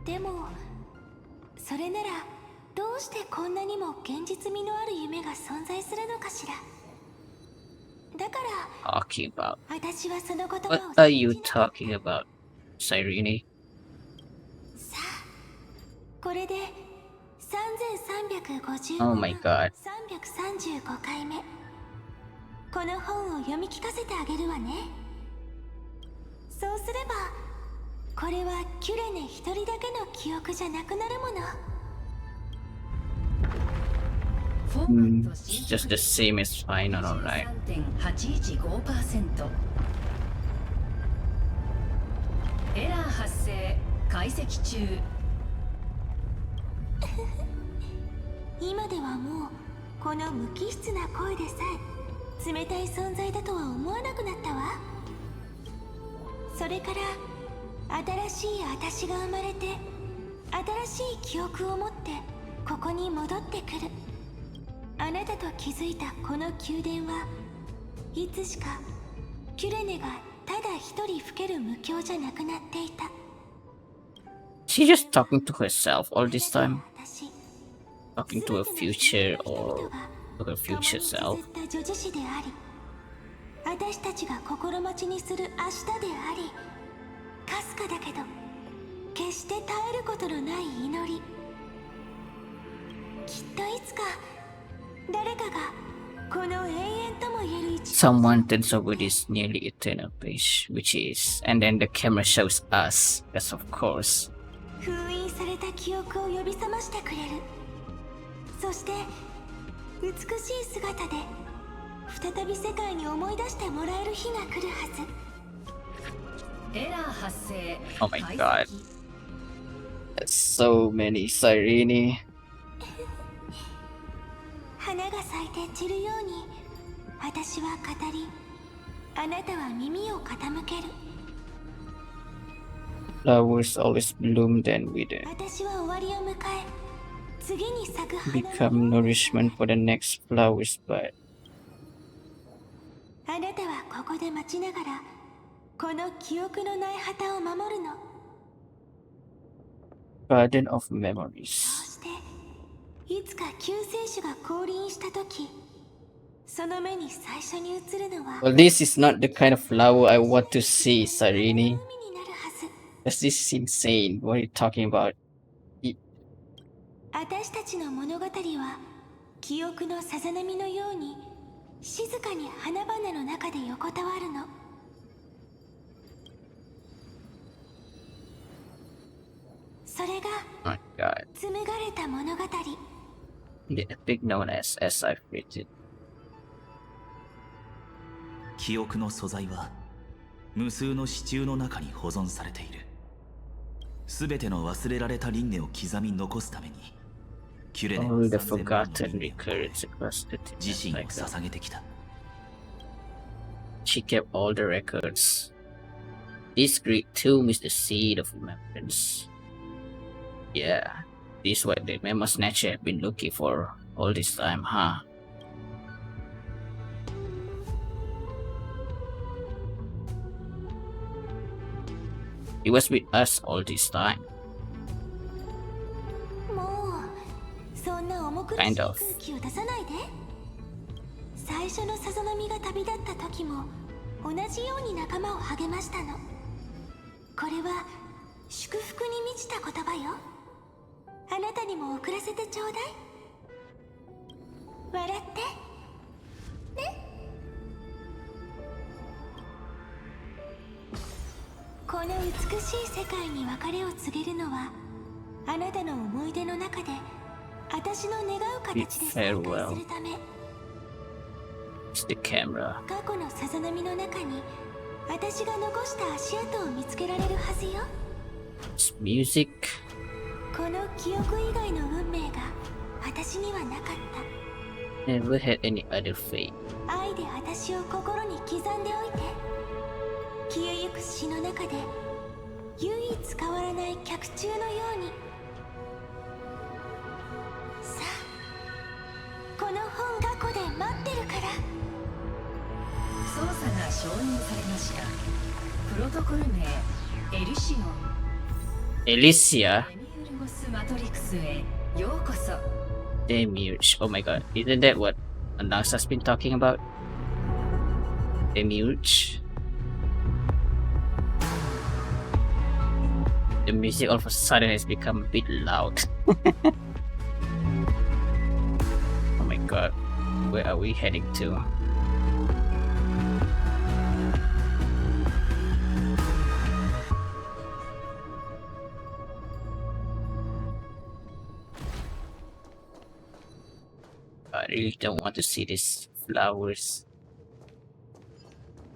て。でもそれならどうしてこんなにも現実味のある夢が存在するのかしら。だから Talking about. 私はその言葉を What are you talking about, Cyrene? さあ、これで3357 Oh my god. 335回目。この本を読み聞かせてあげるわね。そうすればこれはキュレネ一人だけの記憶じゃなくなるもの。It's just the same as final, alright. 3.815%エラー発生解析中。今ではもうこの無機質な声でさえ冷たい存在だとは思わなくなったわ。それから新しい私が生まれて新しい記憶を持ってここに戻ってくる。あなたと気づいたこの宮殿はいつしかキュレネがただ一人老ける無境じゃなくなっていた。 She just talking to herself all this time? 私 Talking to her future or to her future 共 self? に綴った女児誌であり、私たちが心待ちにする明日であり、かすかだけど決して絶えることのない祈り。きっといつか誰かがこの永遠とも言える一 Someone turns over this nearly eternal page, which is, and then the camera shows us. Yes, of course. 封印された記憶を呼び覚ましてくれる。そして美しい姿で再び世界に思い出してもらえる日が来るはず。エラー発生 Oh my 解 god. 析 There's so many Cyrene. 花が咲いて散るように私は語り、あなたは耳を傾ける。 Flowers always bloom then wither. 私は終わりを迎え、次に咲く花のよう become nourishment for the next flower's bud. あなたはここで待ちながらこの記憶のない旗を守るの。 Garden of そ Memories. していつか救世主が降臨した時、その目に最初に映るのは Well, this is not the kind of flower I want to see, 海に Cyrene. なるはず。 This is insane. What are you talking about? 私たちの物語は記憶のさざ波のように静かに花々の中で横たわるの。それが Oh my god. 紡がれた物語。 The epic known as I've written. 記憶の素材は無数の支柱の中に保存されている。すべての忘れられた輪廻を刻み残すためにキュレネは All the 3000万の forgotten 輪廻を records across the 自身を like that. 捧げてきた。 She kept all the records. This Greek tomb is the seed of remembrance. Yeah, this is what the Memo Snatcher have been looking for all this time, huh? He was with us all this time. もうそんな重苦しい Kind 空 of. 気を出さないで。最初のさざ波が旅立った時も同じように仲間を励ましたの。これは祝福に満ちた言葉よ。あなたにも送らせてちょうだい。笑ってね。この美しい世界に別れを告げるのはあなたの思い出の中で私の願う形で再会するため。 It's the camera. 過去のさざ波の中に私が残した足跡を見つけられるはずよ。 It's music. この記憶以外の運命が私にはなかっ Never had any other fate. た。愛で私を心に刻んでおいて。消えゆく詩の中で唯一変わらない脚中のように。さあ、この本学校で待ってるから。操作が承認されました。プロトコル名エリシオン Alicia. デミウルゴスマトリクスへようこそ。 Demiurge. Oh my god. Isn't that what Anasta's been talking about? Demiurge. The music all of a sudden has become a bit loud. Oh my god. Where are we heading to? I really don't want to see these flowers.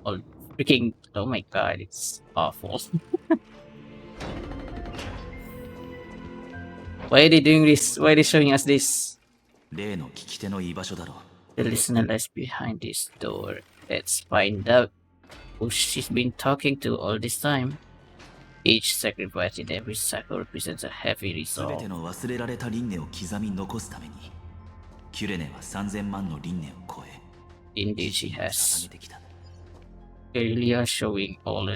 All freaking. Oh my god, it's awful. Why are they doing this? Why are they showing us this? 例の聞き手の居場所だろう。 The listener lies behind this door. Let's find out who she's been talking to all this time. Each sacrifice in every cycle represents a heavy すべて resolve. の忘れられた輪廻を刻み残すためにキュレネは3000万の輪廻を超え Indeed, she 捧 has. げてきた。 Earlier showing all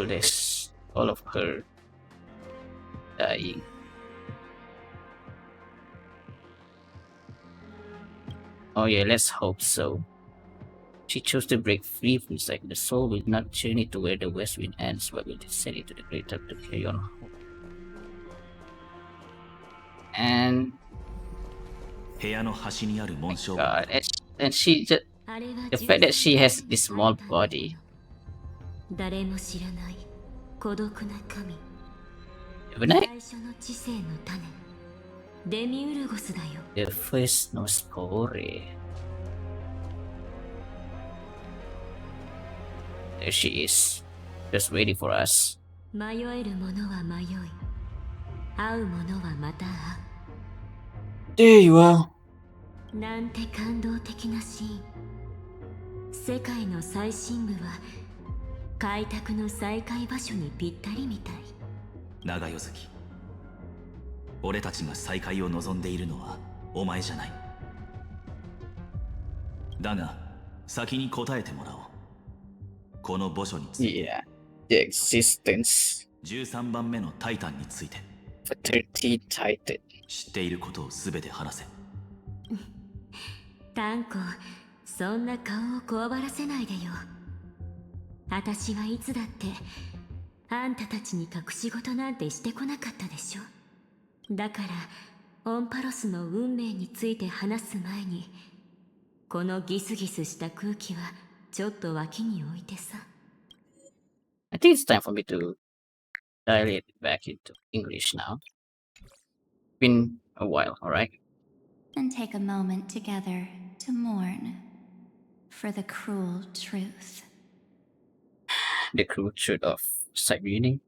this, all of her dying. Oh yeah, let's hope so. She chose to break free from the cycle. The soul will not journey to where the west wind ends, but will descend into the great dark to carry on. And 部屋の端にある紋章 God, and she just あれは the fact that she has this small body. 誰も知らない孤独な神。 Even I, 最初の知性の種デミウルゴスだよ。 the first Nospore. There she is, just waiting for us. 迷える者は迷い、会う者はまた会 There you are. う。なんて感動的なシーン。世界の最深部は開拓の再開場所にぴったりみたい。長夜月俺たちが再会を望んでいるのはお前じゃない。だが先に答えてもらおう。この墓所について、 Yeah, the existence 13番目のタイタンについて of 30 Titan. 知っていることを全て話せ。タンコ、そんな顔をこわばらせないでよ。私はいつだってあんたたちに隠し事なんてしてこなかったでしょ。だからオンパロスの運命について話す前に、このギスギスした空気はちょっと脇に置いてさ。I think it's time for me to dial it back into English now. Been a while, alright? And take a moment together to mourn for the cruel truth. The cruel truth of Cyrene?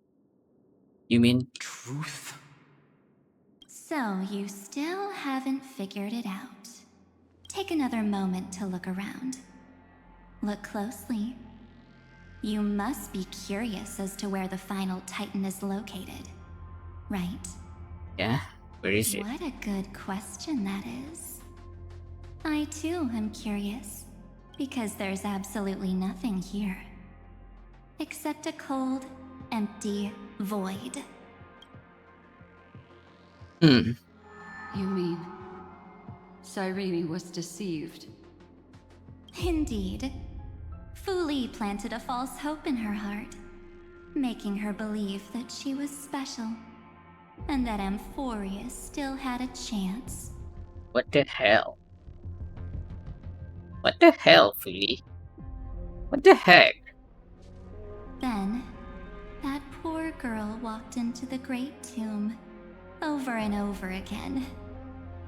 You mean? Truth? So you still haven't figured it out. Take another moment to look around. Look closely. You must be curious as to where the final Titan is located, right? Yeah? Where is it? What a good question that is. I too am curious, because there's absolutely nothing here. Except a cold, empty void. Hmm. You mean Cyrene was deceived? Indeed. Fu Li planted a false hope in her heart, making her believe that she was special, and that Amphoreus still had a chance. What the hell? What the hell, Philly? What the heck? Then, that poor girl walked into the great tomb, over and over again,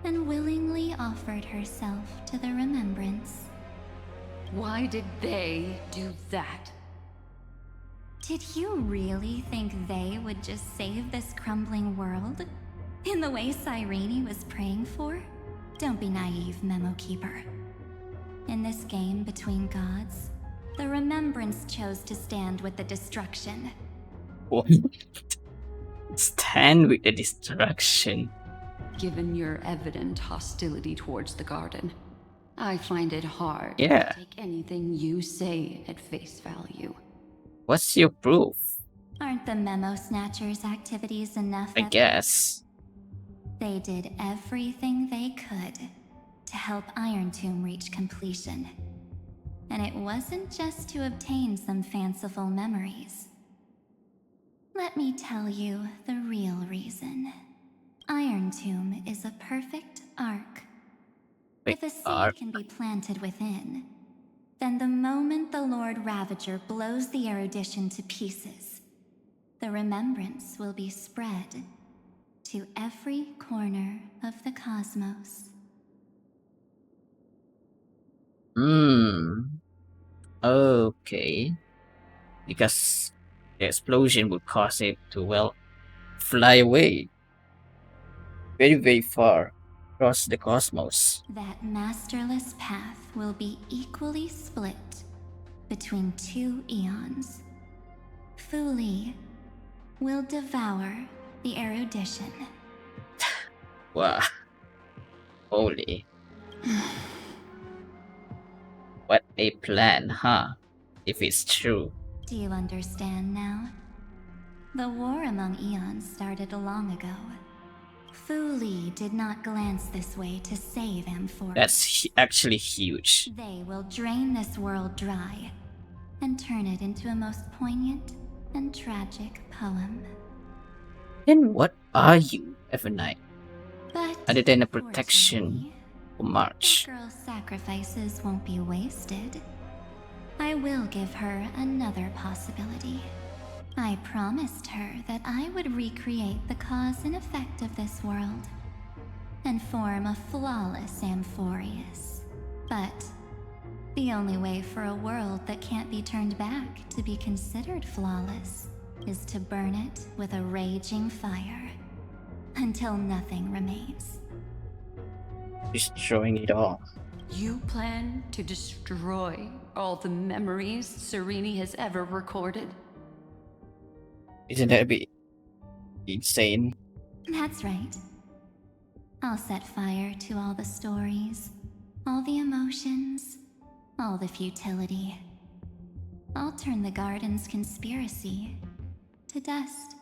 and willingly offered herself to the remembrance. Why did they do that? Did you really think they would just save this crumbling world? In the way Cyrene was praying for? Don't be naive, Memo Keeper. In this game between gods, the Remembrance chose to stand with the destruction. What? Stand with the destruction. Given your evident hostility towards the garden, I find it hard Yeah. to take anything you say at face value. What's your proof? Aren't the Memo Snatchers' activities enough? I guess. They did everything they could to help Iron Tomb reach completion. And it wasn't just to obtain some fanciful memories. Let me tell you the real reason. Iron Tomb is a perfect arc. If a seed can be planted within, then the moment the Lord Ravager blows the erudition to pieces, the remembrance will be spread to every corner of the cosmos. Okay. Because the explosion would cause it to, well, fly away. Very, very far across the cosmos. That masterless path will be equally split between two eons. Fu Li will devour the erudition. Wow. Holy. What a plan, huh? If it's true. Do you understand now? The war among eons started long ago. Fu Li did not glance this way to save Amphoreus. That's actually huge. They will drain this world dry and turn it into a most poignant and tragic poem. Then what are you, Evernight? But Other than a protection fortunately, for March. the girl's sacrifices won't be wasted. I will give her another possibility. I promised her that I would recreate the cause and effect of this world and form a flawless Amphoreus. But the only way for a world that can't be turned back to be considered flawless is to burn it with a raging fire until nothing remains. Destroying it all. You plan to destroy all the memories Cyrene has ever recorded? Isn't that a bit insane? That's right. I'll set fire to all the stories, all the emotions, all the futility. I'll turn the garden's conspiracy to dust.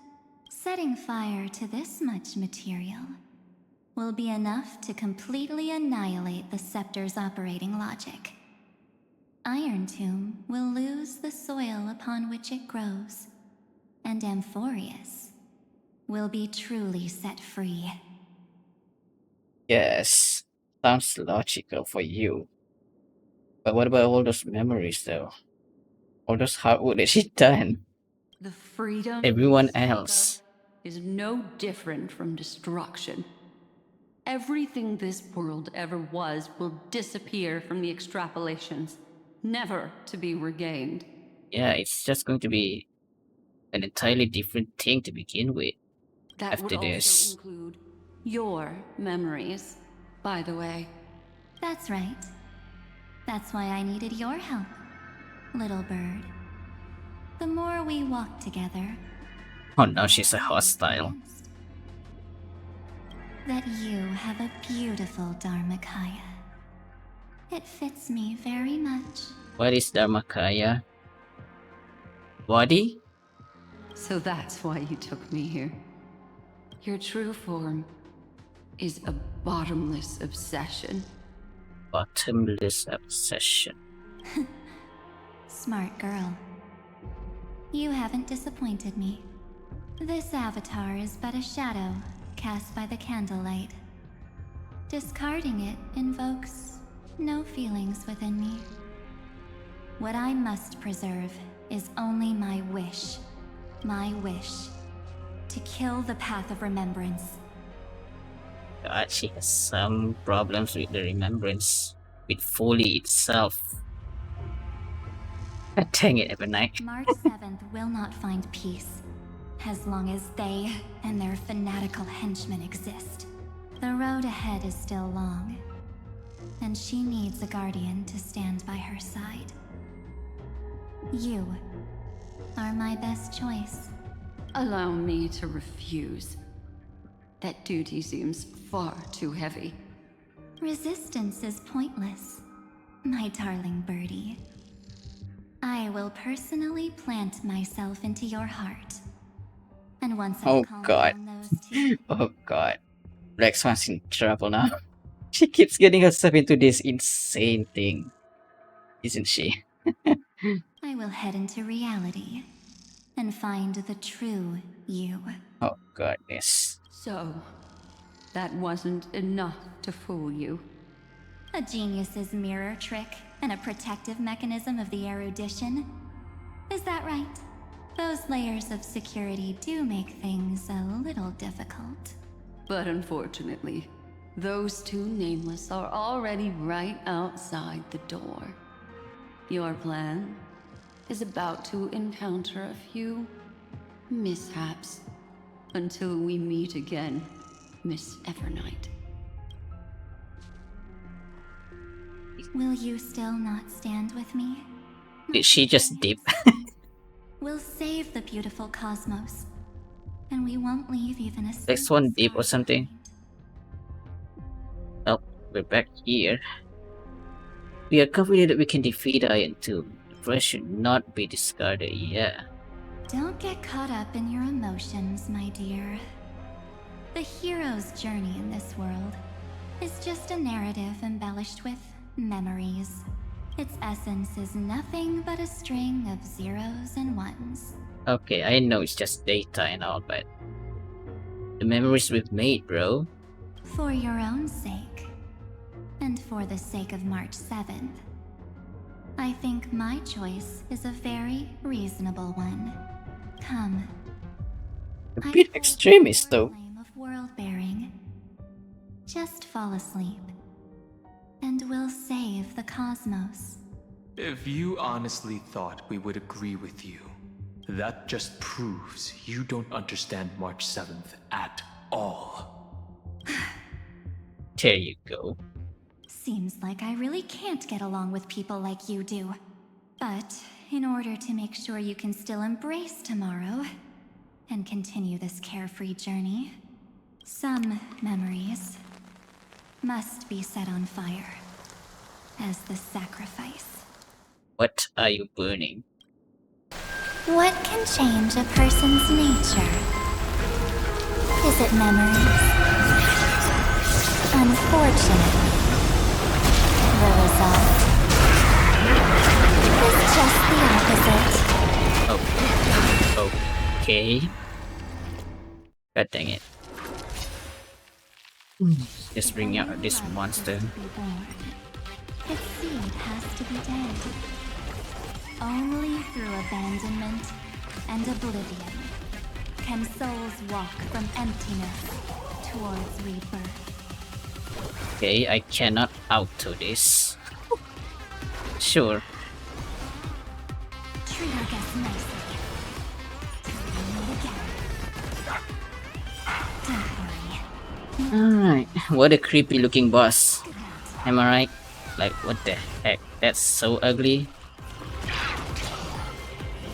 Setting fire to this much material will be enough to completely annihilate the scepter's operating logic. Iron Tomb will lose the soil upon which it grows, and Amphoreus will be truly set free. Yes, sounds logical for you. But what about all those memories, though? All those hard work that she done? The freedom Everyone you speak of else. is no different from destruction. Everything this world ever was will disappear from the extrapolations, never to be regained. Yeah, it's just going to be an entirely different thing to begin with That would after also this. include your memories, by the way. That's right. That's why I needed your help, little bird. The more we walk together, Oh, now the she's a more I was hostile. convinced that you have a beautiful Dharmakaya. It fits me very much. What is Dharmakaya? Body? So that's why you took me here. Your true form is a bottomless obsession. Bottomless obsession. Smart girl. You haven't disappointed me. This avatar is but a shadow cast by the candlelight. Discarding it invokes no feelings within me. What I must preserve is only my wish. My wish to kill the path of remembrance. God, she has some problems with the remembrance, with Foley itself. God dang it, Evernight. March 7th will not find peace, as long as they and their fanatical henchmen exist. The road ahead is still long, and she needs a guardian to stand by her side. You are my best choice. Allow me to refuse. That duty seems far too heavy. Resistance is pointless, my darling birdie. I will personally plant myself into your heart. And once I Oh calm God. down those two, Oh God. Black Swan's in trouble now. She keeps getting herself into this insane thing, isn't she? I will head into reality and find the true you. Oh goodness. So, that wasn't enough to fool you. A genius's mirror trick and a protective mechanism of the erudition. Is that right? Those layers of security do make things a little difficult. But unfortunately, those two nameless are already right outside the door. Your plan is about to encounter a few mishaps until we meet again, Miss Evernight. Will you still not stand with me? Did she just dip? We'll save the beautiful cosmos, and we won't leave even a Black Swan dip or scar something? behind. We're back here. We are confident that we can defeat Iron Tomb. The press should not be discarded, yeah. Don't get caught up in your emotions, my dear. The hero's journey in this world is just a narrative embellished with memories. Its essence is nothing but a string of zeros and ones. Okay, I know it's just data and all, but the memories we've made, bro. For your own sake, and for the sake of March 7th, I think my choice is a very reasonable one. Come. A I bit hold extremist, the though. flame of world-bearing. Just fall asleep, and we'll save the cosmos. If you honestly thought we would agree with you, that just proves you don't understand March 7th at all. There you go. Seems like I really can't get along with people like you do. But in order to make sure you can still embrace tomorrow and continue this carefree journey, some memories must be set on fire as the sacrifice. What are you burning? What can change a person's nature? Is it memories? Unfortunately, the result is just the opposite. Oh. Okay. God dang it. Just bring out this monster. Its seed has to be dead. Only through abandonment and oblivion can souls walk from emptiness towards rebirth. Okay, I cannot auto this. Sure. Treat our guests nicely. Till we meet again. Don't worry. Alright. What a creepy looking boss. Am I right? Like, what the heck? That's so ugly.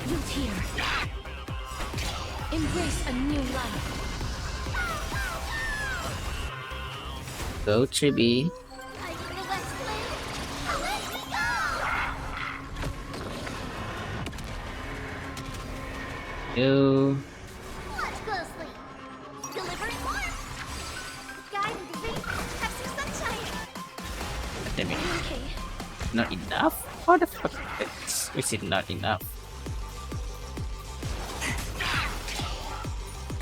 Root here. Embrace a new life. Go, Chibi. Go. Watch closely. Delivering more. Guide and defeat. Have some sunshine. Damn it. Okay. Not enough? How the fuck is it not enough?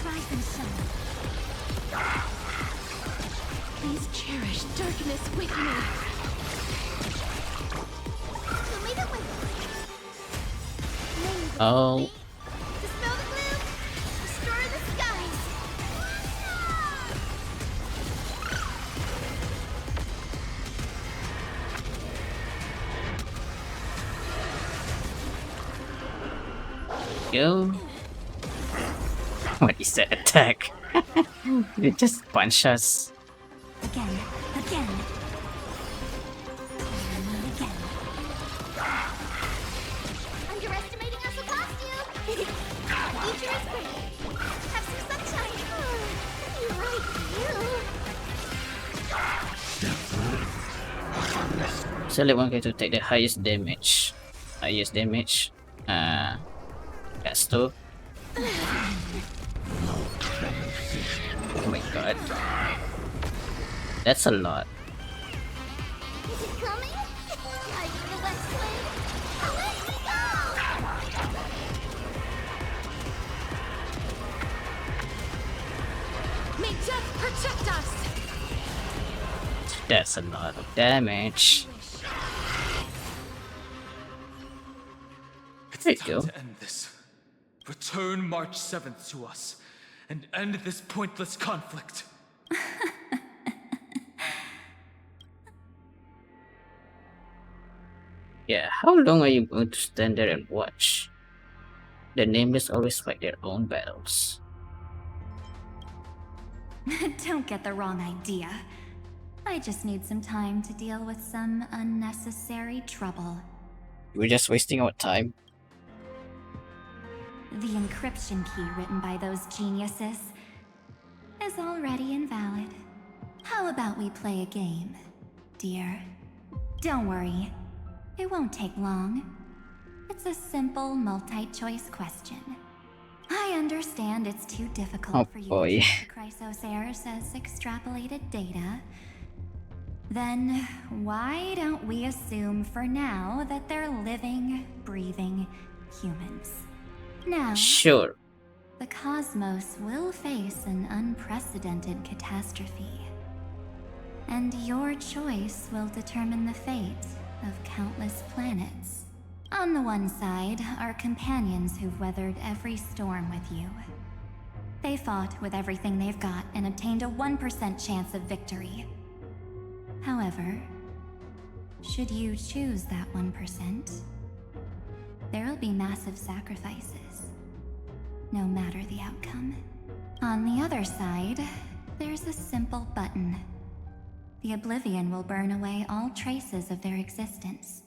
Rise and shine. Please cherish darkness with me. Show me the way. Oh. Dispel the gloom. Destroy the skies. Go. What is that attack? It just punch us. Again. Again. Again. Underestimating us will cost you. Future is great. Have some sunshine. You're right, you. Select one character to take the highest damage. Highest damage. That's two. Oh my god. That's a lot. Is it coming? Are you the West Wind? Away we go! May death protect us. That's a lot of damage. There you Time go. to end this. Return March 7th to us and end this pointless conflict. Yeah, how long are you going to stand there and watch? The Nameless always fight their own battles. Don't get the wrong idea. I just need some time to deal with some unnecessary trouble. We're just wasting our time. The encryption key written by those geniuses is already invalid. How about we play a game, dear? Don't worry, it won't take long. It's a simple multi-choice question. I understand it's too difficult for you boy. to treat the Chrysos heirs as extrapolated data. Then why don't we assume for now that they're living, breathing humans? Now, Sure. the cosmos will face an unprecedented catastrophe. And your choice will determine the fate of countless planets. On the one side are companions who've weathered every storm with you. They fought with everything they've got and obtained a 1% chance of victory. However, should you choose that 1%, there'll be massive sacrifices, no matter the outcome. On the other side, there's a simple button. The Oblivion will burn away all traces of their existence,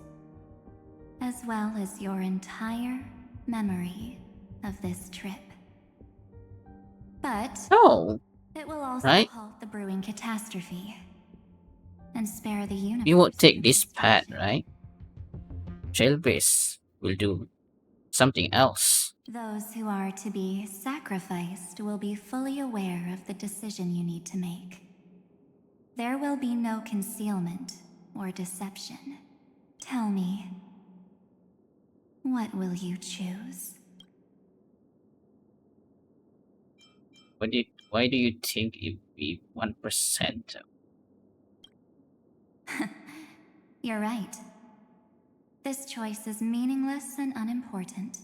as well as your entire memory of this trip. But Oh, it will also right. halt the brewing catastrophe. and spare the universe. You won't take this path, right? Trailblaze will do something else. Those who are to be sacrificed will be fully aware of the decision you need to make. There will be no concealment or deception. Tell me, what will you choose? Why do you think it would be 1%? You're right. This choice is meaningless and unimportant.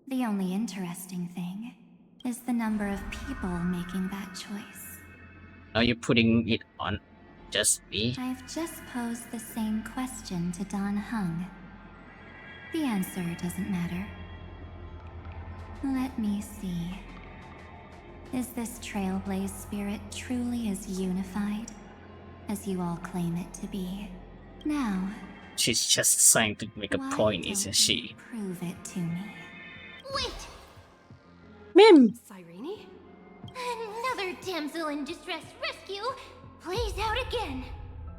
The only interesting thing is the number of people making that choice. Now you're putting it on just me? I've just posed the same question to Don Hung. The answer doesn't matter. Let me see. Is this Trailblaze spirit truly as unified as you all claim it to be? Now, She's just trying to make a why point, don't isn't you she? prove it to me. Wait! Mim! Cyrene? Another damsel in distress rescue plays out again.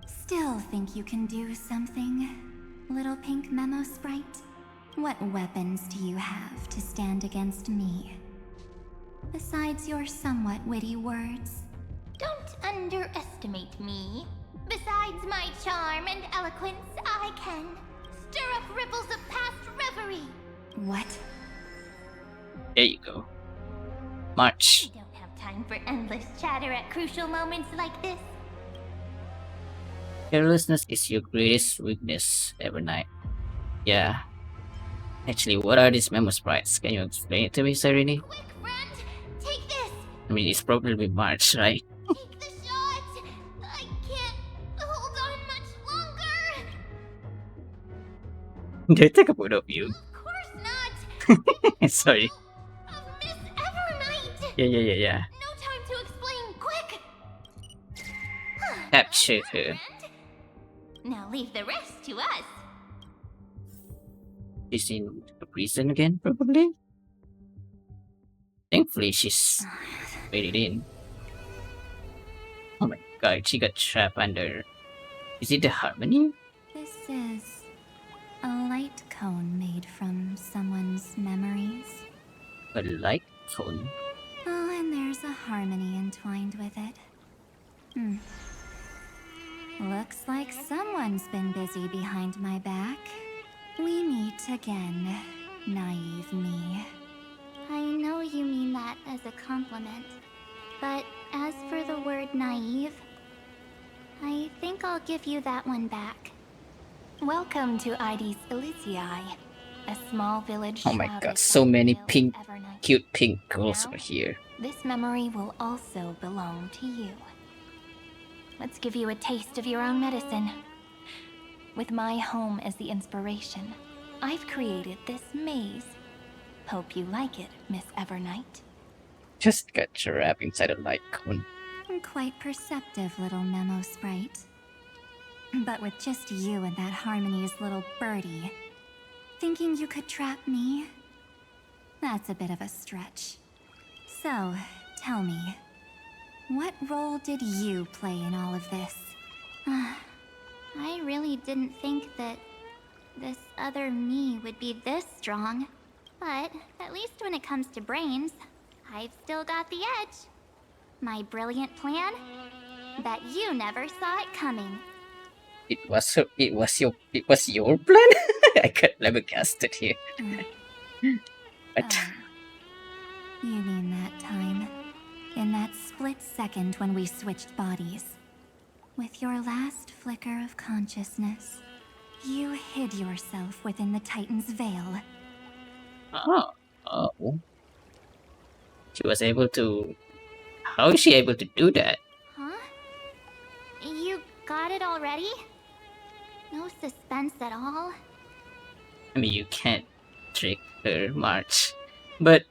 Still think you can do something, little pink memo sprite? What weapons do you have to stand against me? Besides your somewhat witty words? Don't underestimate me. Besides my charm and eloquence, I can stir up ripples of past reverie. What? There you go. March. I don't have time for endless chatter at crucial moments like this. Carelessness is your greatest weakness, Evernight. Yeah. Actually, what are these memo sprites? Can you explain it to me, Cyrene? Quick, friend! Take this! I mean, it's probably March, right? Take the shot! I can't hold on much longer! They take a photo of you. Of course not! Sorry. Of Miss Evernight! Yeah. No time to explain, quick! Capture her. Friend. Now leave the rest to us. She's in a prison again, probably? Thankfully, she's made it in. Oh my god, she got trapped under... Is it the Harmony? This is a light cone made from someone's memories. A light cone? Oh, and there's a harmony entwined with it. Looks like someone's been busy behind my back. We meet again, naive me. I know you mean that as a compliment, but as for the word naive, I think I'll give you that one back. Welcome to Ides Elysiae, a small village. Oh my god, so many pink, cute pink girls Now, are here. This memory will also belong to you. Let's give you a taste of your own medicine. With my home as the inspiration, I've created this maze. Hope you like it, Miss Evernight. Just got trapped inside a light cone. Quite perceptive little memo sprite. But with just you and that Harmony's little birdie, thinking you could trap me? That's a bit of a stretch. So, tell me, what role did you play in all of this? I really didn't think that this other me would be this strong. But at least when it comes to brains, I've still got the edge. My brilliant plan? Bet you never saw it coming. It was your plan? I got flabbergasted here. What? You mean that time? In that split second when we switched bodies. With your last flicker of consciousness, you hid yourself within the Titan's veil. Oh. She was able to... How is she able to do that? Huh? You got it already? No suspense at all? I mean, you can't trick her, March. But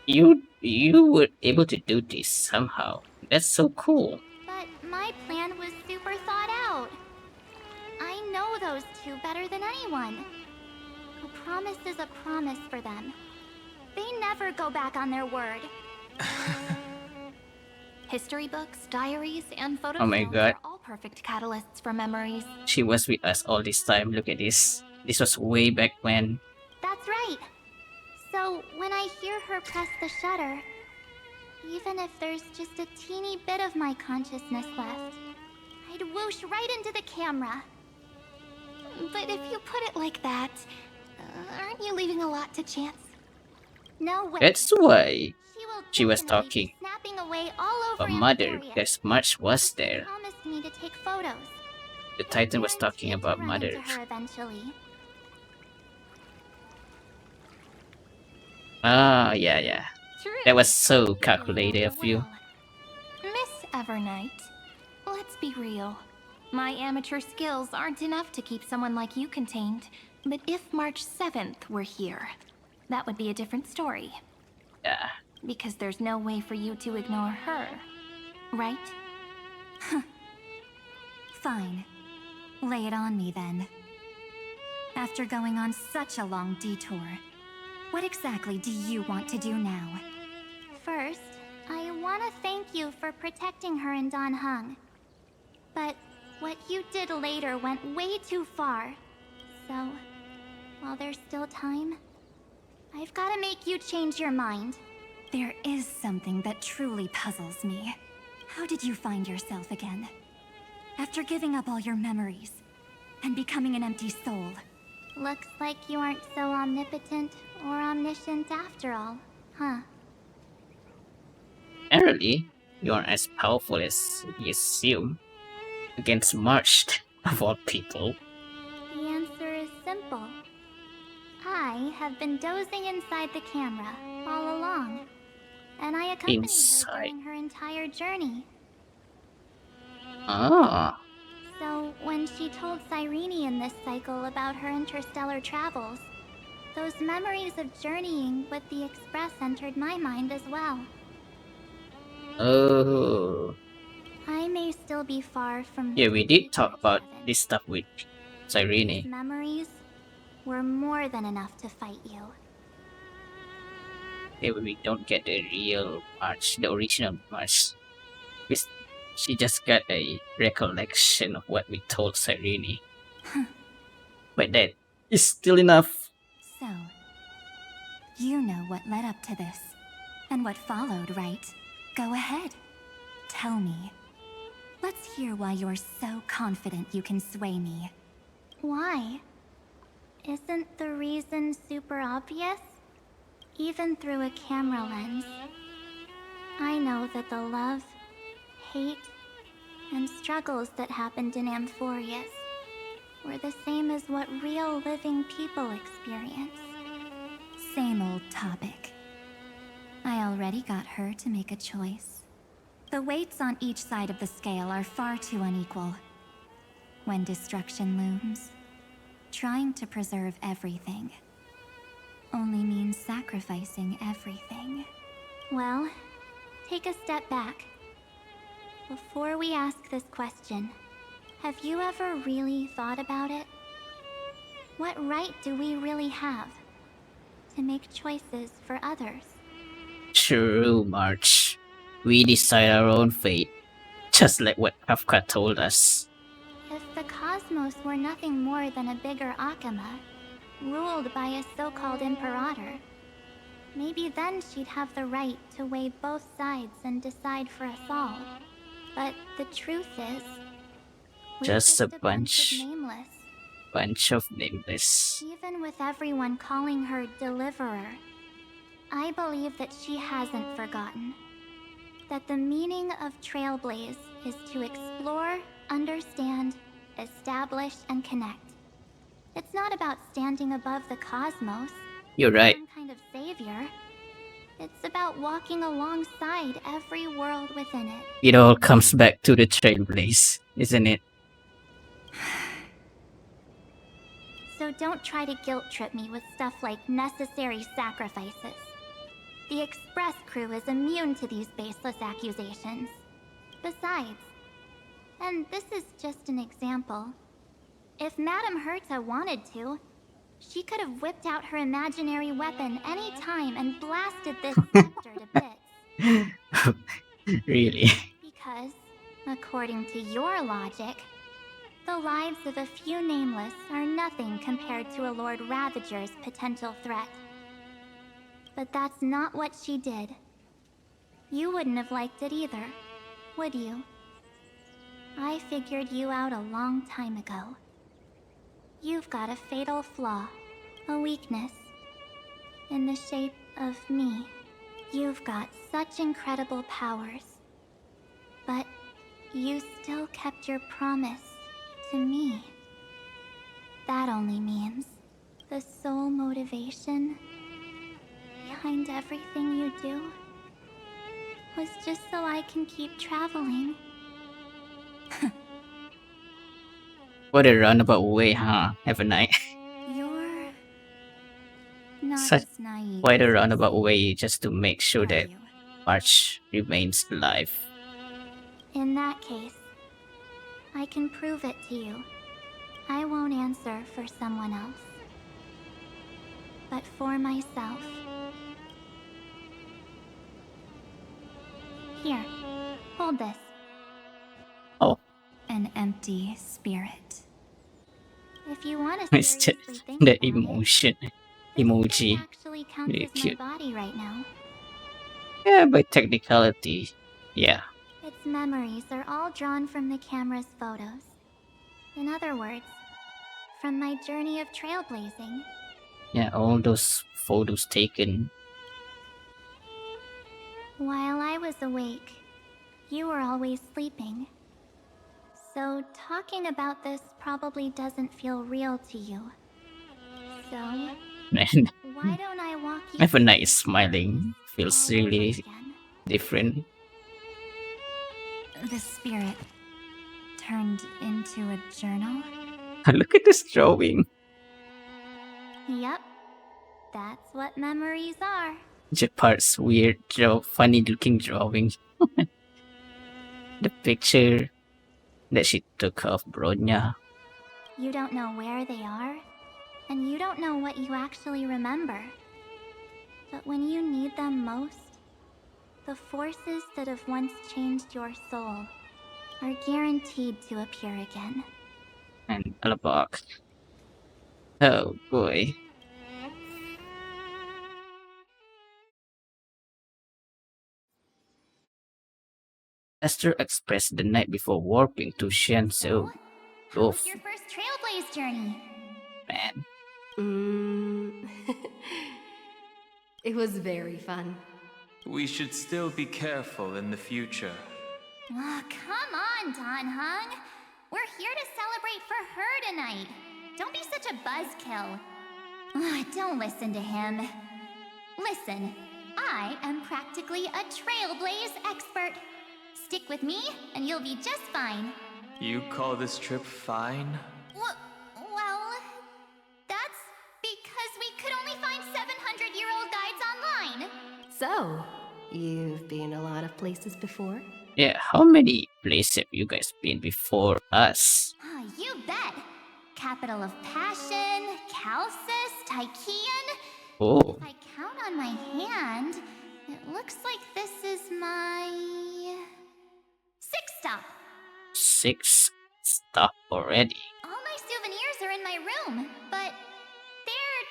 you were able to do this somehow. That's so cool. But my plan was super thought out. I know those two better than anyone. A promise is a promise for them. They never go back on their word. History books, diaries, and photos Oh my god. are all perfect catalysts for memories. She was with us all this time. Look at this. This was way back when. That's right. So when I hear her press the shutter, even if there's just a teeny bit of my consciousness left, I'd whoosh right into the camera. But if you put it like that, aren't you leaving a lot to chance? No way. That's why will she was definitely talking be snapping away all over about Mother, Amphoreus. because March was She there. promised me to take photos. The Titan was talking Guaranteed to about run Mother. into her eventually. Ah, yeah. True. That was so calculated of you. Miss Evernight, let's be real. My amateur skills aren't enough to keep someone like you contained. But if March 7th were here, that would be a different story. Yeah. Because there's no way for you to ignore her, right? Fine. Lay it on me then. After going on such a long detour, what exactly do you want to do now? First, I want to thank you for protecting her in Dan Heng. But what you did later went way too far. So, while there's still time, I've got to make you change your mind. There is something that truly puzzles me. How did you find yourself again? After giving up all your memories and becoming an empty soul. Looks like you aren't so omnipotent or omniscient after all, huh? Apparently, you aren't as powerful as you assume. Against March, of all people. The answer is simple. I have been dozing inside the camera all along, and I accompanied her during her entire journey. Ah. So when she told Cyrene in this cycle about her interstellar travels, those memories of journeying with the Express entered my mind as well. Oh. I may still be far from. Yeah, we did talk about this stuff with Cyrene. These memories were more than enough to fight you. Maybe we don't get the real March, the original March. She just got a recollection of what we told Cyrene. But that is still enough. So, you know what led up to this, and what followed, right? Go ahead. Tell me. Let's hear why you're so confident you can sway me. Why? Isn't the reason super obvious? Even through a camera lens, I know that the love, hate, and struggles that happened in Amphoreus were the same as what real living people experience. Same old topic. I already got her to make a choice. The weights on each side of the scale are far too unequal. When destruction looms, trying to preserve everything only means sacrificing everything. Well, take a step back. Before we ask this question, have you ever really thought about it? What right do we really have to make choices for others? True, March. We decide our own fate, just like what Kafka told us. If the cosmos were nothing more than a bigger Akama, ruled by a so-called Imperator, maybe then she'd have the right to weigh both sides and decide for us all. But the truth is, we're Just a bunch bunch of nameless. Bunch of nameless. Even with everyone calling her Deliverer, I believe that she hasn't forgotten. That the meaning of Trailblaze is to explore, understand, establish, and connect. It's not about standing above the cosmos. You're right. Some kind of savior. It's about walking alongside every world within it. It all comes back to the Trailblaze, isn't it? So don't try to guilt trip me with stuff like necessary sacrifices. The Express crew is immune to these baseless accusations. Besides, and this is just an example, if Madame Herta wanted to, she could have whipped out her imaginary weapon any time and blasted this sector to bits. Really? Because a According to your logic, the lives of a few nameless are nothing compared to a Lord Ravager's potential threat. But that's not what she did. You wouldn't have liked it either, would you? I figured you out a long time ago. You've got a fatal flaw, a weakness, in the shape of me. You've got such incredible powers, but you still kept your promise to me. That only means the sole motivation behind everything you do was just so I can keep traveling. What a roundabout way, huh? Have a night. You're not Such as naive quite a as roundabout you way just to make sure are that you? March remains alive. In that case, I can prove it to you. I won't answer for someone else, but for myself. Here, hold this. Oh, An empty spirit. If you want to it's seriously just think the about it, emotion this thing emoji. actually counts Really as my cute. body right now. Yeah, by technicality, yeah. Its memories are all drawn from the camera's photos. In other words, from my journey of trailblazing. Yeah, all those photos taken. While I was awake, you were always sleeping. So talking about this probably doesn't feel real to you. So, And why don't I walk you have a through nice this smiling. Feels all over really again? different. The spirit turned into a journal? Look at this drawing. Yep, that's what memories are. Jepart's weird, funny looking drawing. The picture that she took of Bronya. You don't know where they are, and you don't know what you actually remember. But when you need them most, the forces that have once changed your soul are guaranteed to appear again. And Alabok. Oh boy. Esther expressed the night before warping to Shenzhou. How was Oof, your first trailblaze journey? man. It was very fun. We should still be careful in the future. Oh, come on, Don Hung. We're here to celebrate for her tonight. Don't be such a buzzkill. Don't listen to him. Listen, I am practically a trailblaze expert. Stick with me, and you'll be just fine. You call this trip fine? Well, that's because we could only find 700-year-old guides online. So, you've been a lot of places before? Yeah, how many places have you guys been before us? You bet. Capital of Passion, Calcis, Tychean. Oh, If I count on my hand, it looks like this is my 6th stop. 6 stop already. All my souvenirs are in my room, but they're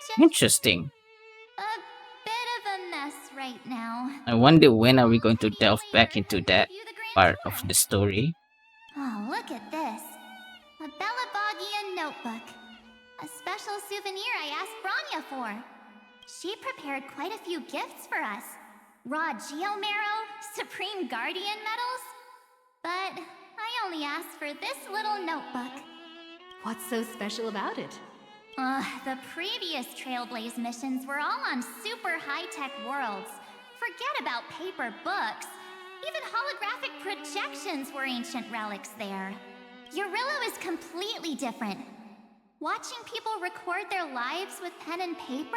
just Interesting. a bit of a mess right now. I wonder when are we going to I'll tell you delve back later into and that give you the grand part tour. of the story. Oh, look at this. A Belabogian notebook. A special souvenir I asked Branya for. She prepared quite a few gifts for us. Raw Geomarrow, Supreme Guardian medals. But I only asked for this little notebook. What's so special about it? The previous Trailblaze missions were all on super high-tech worlds. Forget about paper books. Even holographic projections were ancient relics there. Eurillo is completely different. Watching people record their lives with pen and paper?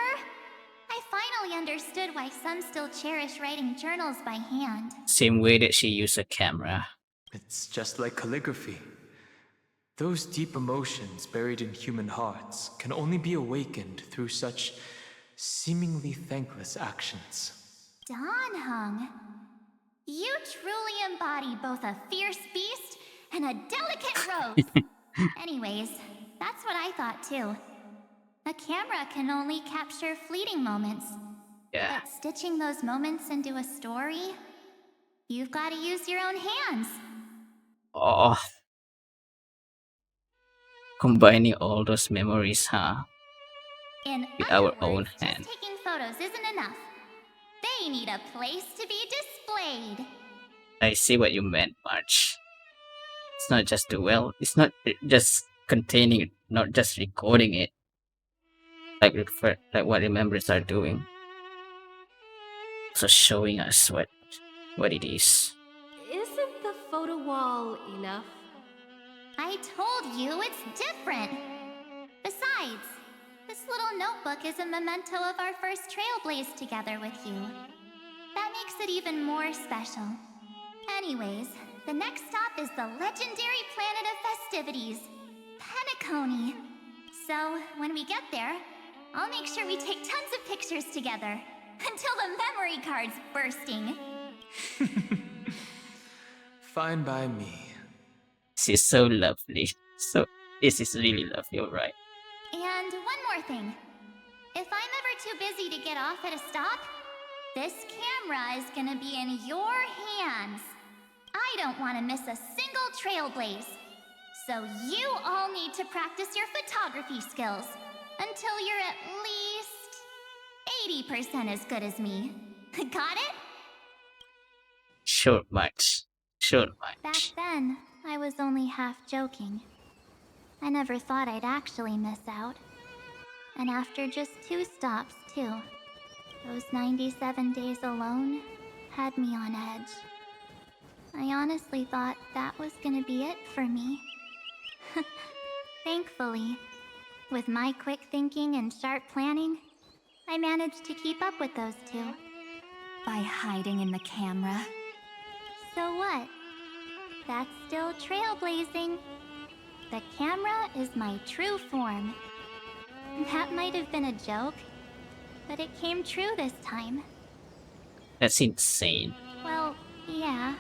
I finally understood why some still cherish writing journals by hand. Same way that she used a camera. It's just like calligraphy. Those deep emotions buried in human hearts can only be awakened through such seemingly thankless actions. Don Hung. You truly embody both a fierce beast and a delicate rose. Anyways, that's what I thought too. A camera can only capture fleeting moments. Yeah. But stitching those moments into a story, you've got to use your own hands. Oh, combining all those memories, huh? In With other our own words, hand. just taking photos isn't enough. They need a place to be displayed. I see what you meant, March. It's not just it's not just containing it, not just recording it. Like what Remembers are doing. So showing us what it is. Isn't the photo wall enough? I told you it's different. Besides, this little notebook is a memento of our first trailblaze together with you. That makes it even more special. Anyways, the next stop is the legendary planet of festivities, Penacony. So, when we get there, I'll make sure we take tons of pictures together, until the memory card's bursting. Fine by me. This is so lovely. This is really lovely, alright. And one more thing. If I'm ever too busy to get off at a stop, this camera is gonna be in your hands. I don't want to miss a single trailblaze. So you all need to practice your photography skills until you're at least 80% as good as me. Got it? Sure, March. Sure, Back March. then, I was only half joking. I never thought I'd actually miss out. And after just 2 stops, too. Those 97 days alone had me on edge. I honestly thought that was gonna be it for me. Thankfully, with my quick thinking and sharp planning, I managed to keep up with those 2. By hiding in the camera. So what? That's still trailblazing. The camera is my true form. That might have been a joke, but it came true this time. That's insane. Well, yeah,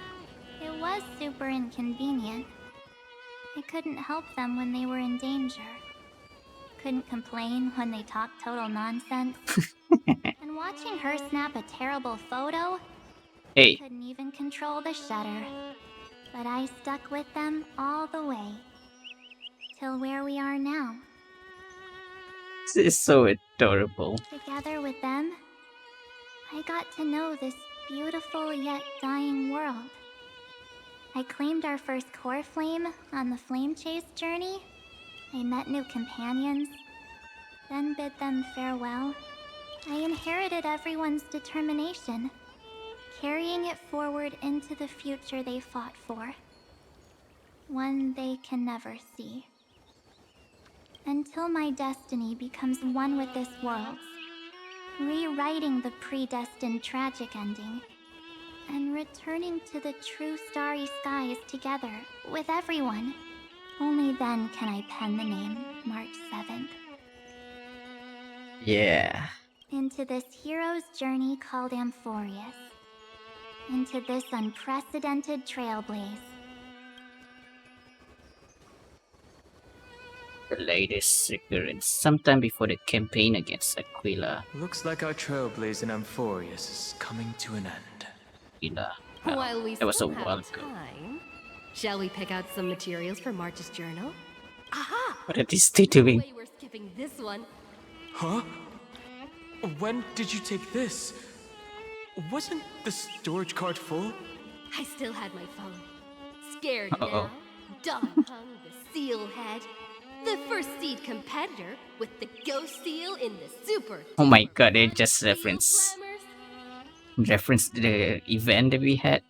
it was super inconvenient. I couldn't help them when they were in danger. Couldn't complain when they talked total nonsense. And watching her snap a terrible photo, Hey, couldn't even control the shutter. But I stuck with them all the way. Till where we are now. this is so adorable. Together with them, I got to know this beautiful yet dying world. I claimed our first core flame on the flame chase journey. I met new companions, then bid them farewell. I inherited everyone's determination, carrying it forward into the future they fought for. One they can never see. Until my destiny becomes one with this world's, rewriting the predestined tragic ending, and returning to the true starry skies together with everyone. Only then can I pen the name March 7th. Yeah. Into this hero's journey called Amphoreus. Into this unprecedented trailblaze. The latest occurrence sometime before the campaign against Aquila. Looks like our trailblaze in Amphoreus is coming to an end. Aquila. While we that was still a have while ago. time, shall we pick out some materials for March's journal? Aha! What are these two doing? No way we're skipping this one. Huh? When did you take this? Wasn't the storage card full? I still had my phone. Scared Uh-oh. now? Don Hung, the seal head. The first seed competitor with the ghost seal in the super. Oh my god, they duper just seal reference the event that we had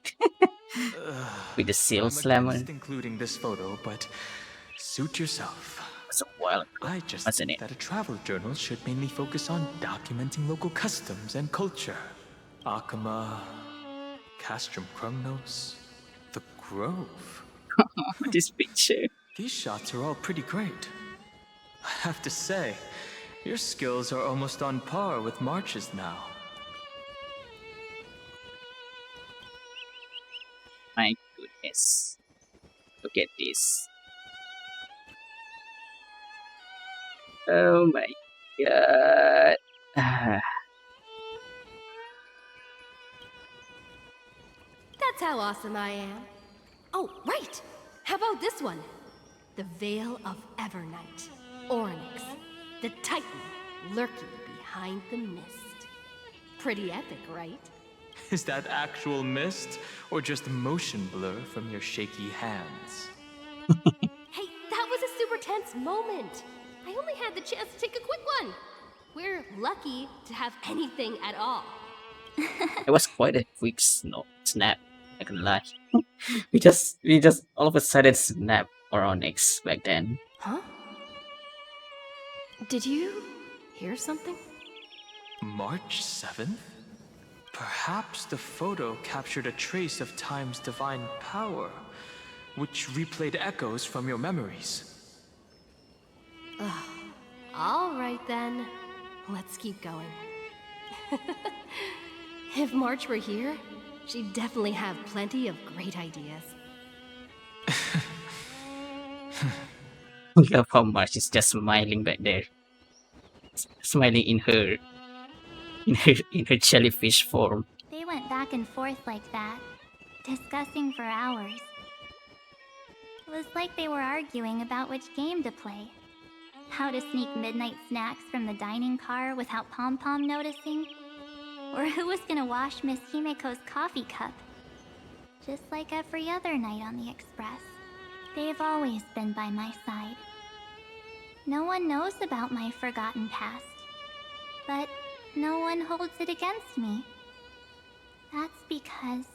with the seal I'm slammer. against including this photo, but suit yourself. It's a while ago, I just wasn't think it? that a travel journal should mainly focus on documenting local customs and culture. Akama, Castrum Krumnos, the Grove. This picture. These shots are all pretty great. I have to say, your skills are almost on par with March's now. My goodness. Look at this. Oh my god. That's how awesome I am. Oh, right! How about this one? The Veil of Evernight. Onyx. The Titan lurking behind the mist. Pretty epic, right? Is that actual mist, or just motion blur from your shaky hands? Hey, that was a super tense moment. I only had the chance to take a quick one. We're lucky to have anything at all. It was quite a quick snap. I can lie. we just all of a sudden snap our Onyx back then. Huh? Did you hear something? March 7th? Perhaps the photo captured a trace of time's divine power, which replayed echoes from your memories. All right then. Let's keep going. If March were here, she'd definitely have plenty of great ideas. I love how March is just smiling back there. Smiling in her jellyfish form. They went back and forth like that, discussing for hours. It was like they were arguing about which game to play. How to sneak midnight snacks from the dining car without Pom Pom noticing. Or who was gonna wash Miss Himiko's coffee cup. Just like every other night on the Express. They've always been by my side. No one knows about my forgotten past. But no one holds it against me. That's because...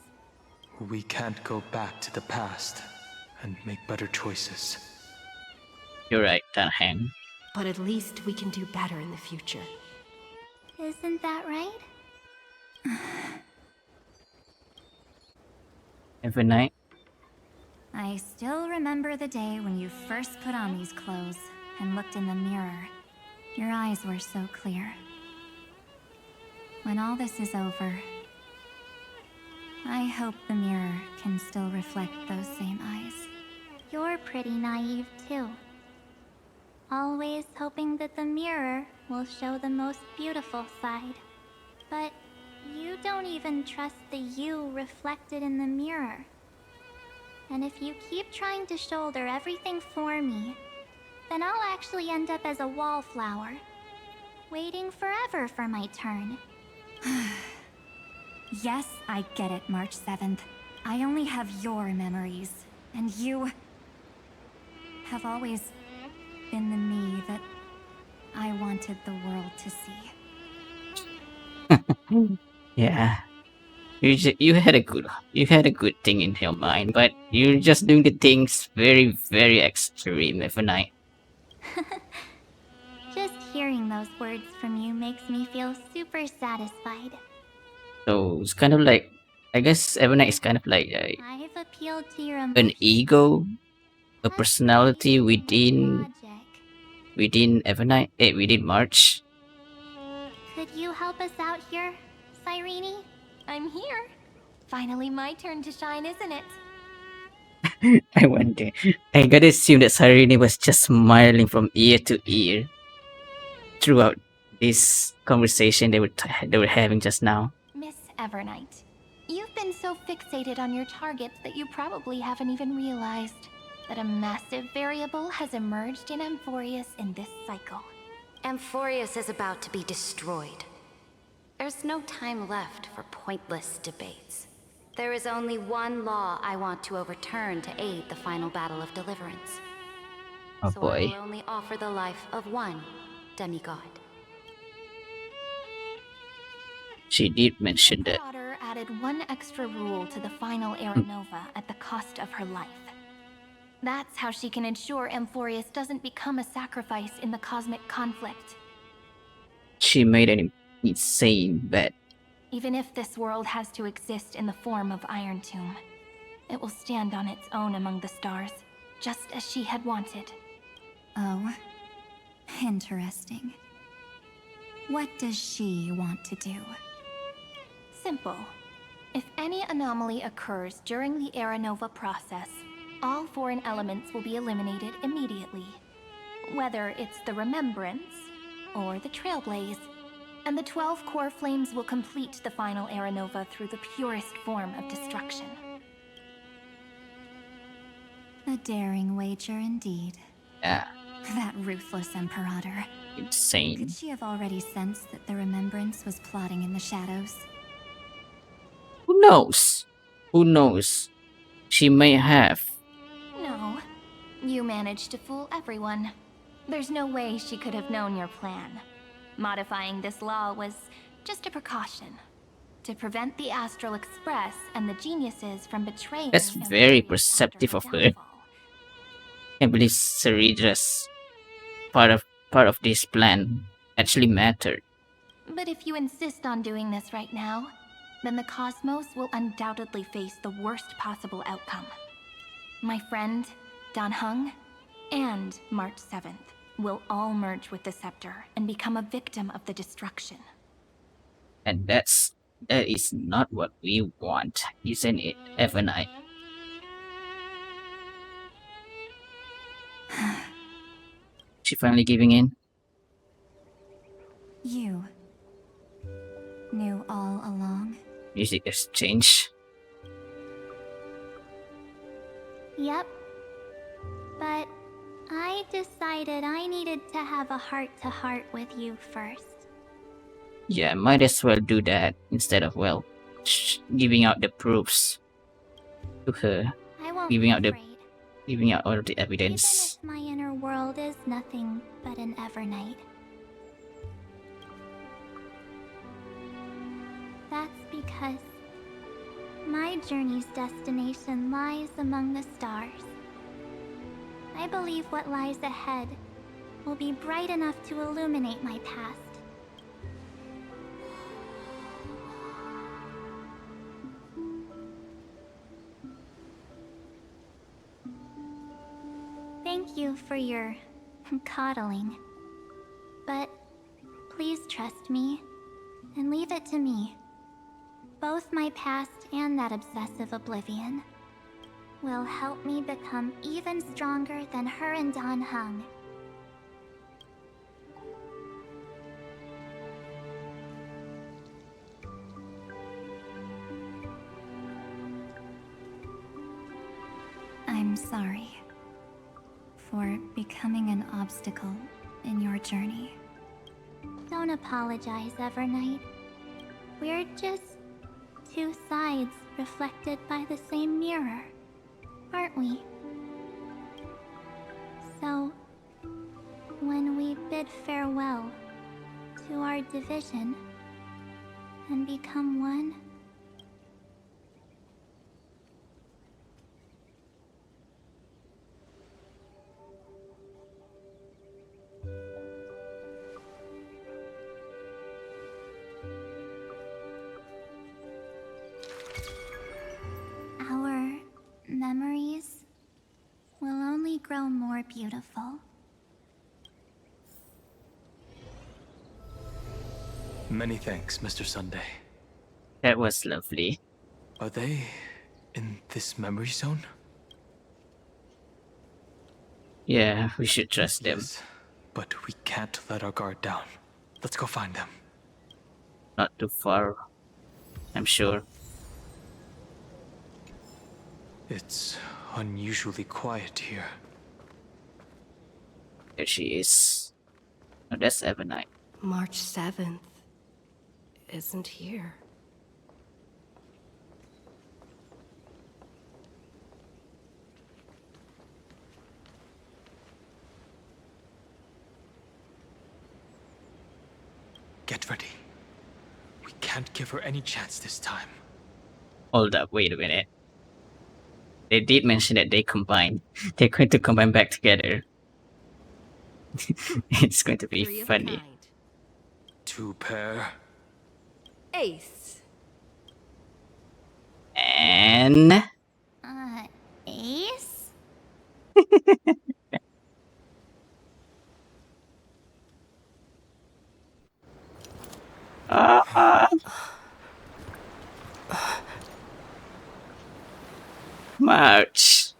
We can't go back to the past and make better choices. You're right, Tanhang. But at least we can do better in the future. Isn't that right? Every night. I still remember the day when you first put on these clothes and looked in the mirror. Your eyes were so clear. When all this is over, I hope the mirror can still reflect those same eyes. You're pretty naive, too. Always hoping that the mirror will show the most beautiful side. But you don't even trust the you reflected in the mirror. And if you keep trying to shoulder everything for me, then I'll actually end up as a wallflower, waiting forever for my turn. Yes, I get it, March 7th. I only have your memories, and you have always been the me that I wanted the world to see. Yeah. You had a good thing in your mind, but you're just doing the things very, very extreme every night. Just hearing those words from you makes me feel super satisfied. So it's kind of like, I guess every night is kind of like I've appealed to your an emotions. ego, a That's personality amazing within logic. Evernight, within March. Could you help us out here, Cyrene? I'm here. Finally my turn to shine, isn't it? I wonder. I gotta assume that Cyrene was just smiling from ear to ear throughout this conversation they were having just now. Miss Evernight, you've been so fixated on your targets that you probably haven't even realized that a massive variable has emerged in Amphoreus in this cycle. Amphoreus is about to be destroyed. There's no time left for pointless debates. There is only one law I want to overturn to aid the final battle of deliverance. Oh So I boy. will only offer the life of one demigod. She did mention that. Daughter added one extra rule to the final Aranova at the cost of her life. That's how she can ensure Amphoreus doesn't become a sacrifice in the cosmic conflict. She made an insane bet. Even if this world has to exist in the form of Iron Tomb, it will stand on its own among the stars, just as she had wanted. Oh, interesting. What does she want to do? Simple. If any anomaly occurs during the Era Nova process, all foreign elements will be eliminated immediately. Whether it's the Remembrance or the Trailblaze, and the 12 core flames will complete the final Era Nova through the purest form of destruction. A daring wager indeed. Yeah, That ruthless Imperator. insane. Could she have already sensed that the Remembrance was plotting in the shadows? Who knows? Who knows? She may have. No, you managed to fool everyone. There's no way she could have known your plan. Modifying this law was just a precaution to prevent the Astral Express and the geniuses from betraying. That's very perceptive of her. I believe Ceredra's part of this plan actually mattered. But if you insist on doing this right now, then the Cosmos will undoubtedly face the worst possible outcome. My friend, Dan Heng, and March 7th will all merge with the Scepter and become a victim of the destruction. And that is not what we want, isn't it, Evernight? She finally giving in? You knew all along? Music has changed. Yep. But I decided I needed to have a heart-to-heart with you first. Yeah, might as well do that instead of, well, giving out the proofs to her. I won't Giving be out afraid. Giving out all the Even evidence. if my inner world is nothing but an Evernight. That's because my journey's destination lies among the stars. I believe what lies ahead will be bright enough to illuminate my past. Thank you for your coddling. But please trust me and leave it to me. Both my past and that obsessive oblivion will help me become even stronger than her and Dan Heng. I'm sorry for becoming an obstacle in your journey. Don't apologize, Evernight. We're just two sides reflected by the same mirror, aren't we? So, when we bid farewell to our division and become one, our memories will only grow more beautiful. Many thanks, Mr. Sunday. That was lovely. Are they in this memory zone? Yeah, we should trust them. Yes, but we can't let our guard down. Let's go find them. Not too far, I'm sure. It's unusually quiet here. There she is. Oh, that's Evernight. March 7th isn't here. Get ready. We can't give her any chance this time. Hold up, wait a minute. They did mention that they combine. They're going to combine back together. It's going to be Three of a funny. kind. Two pair. Ace. And Ace? March.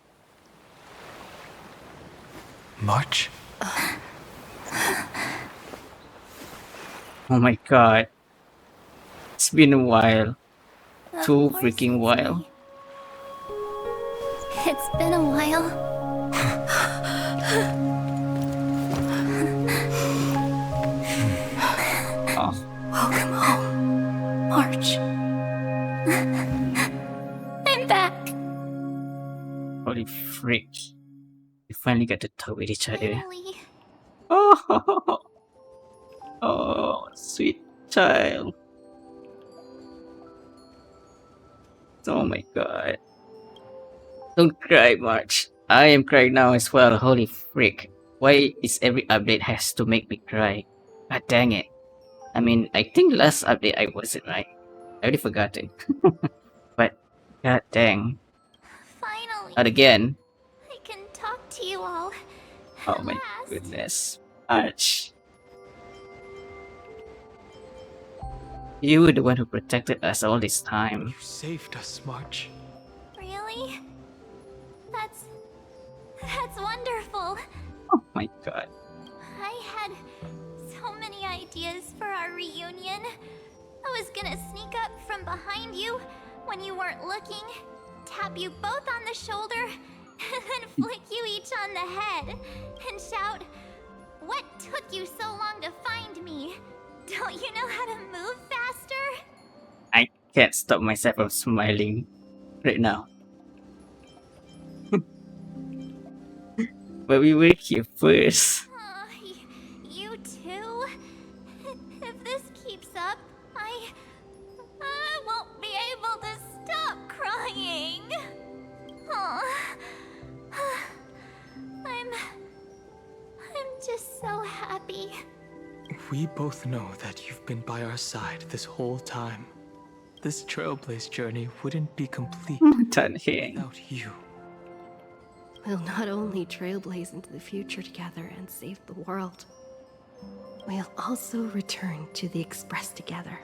March? Oh my god. It's been a while. Of Too course freaking it's while. me. It's been a while. Oh, Welcome home, March. I'm back. holy freak. We finally got to talk with each other. Finally. Oh, oh, sweet child. Oh my god. Don't cry, March. I am crying now as well. Holy freak. Why is every update has to make me cry? God dang it. I mean, I think last update I wasn't, right? I already forgot it. But, god dang. Finally. Not again. I can talk to you all. Oh At my last. goodness. March. You were the one who protected us all this time. You saved us, March. Really? That's wonderful. Oh my god. I had so many ideas for our reunion. I was gonna sneak up from behind you when you weren't looking, tap you both on the shoulder, and then flick you each on the head, and shout, "What took you so long to find me? Don't you know how to move faster?" I can't stop myself from smiling right now. But we were here first. You too? If this keeps up, I won't be able to stop crying. I'm just so happy. We both know that you've been by our side this whole time. This Trailblaze journey wouldn't be complete without you. We'll not only trailblaze into the future together and save the world, we'll also return to the Express together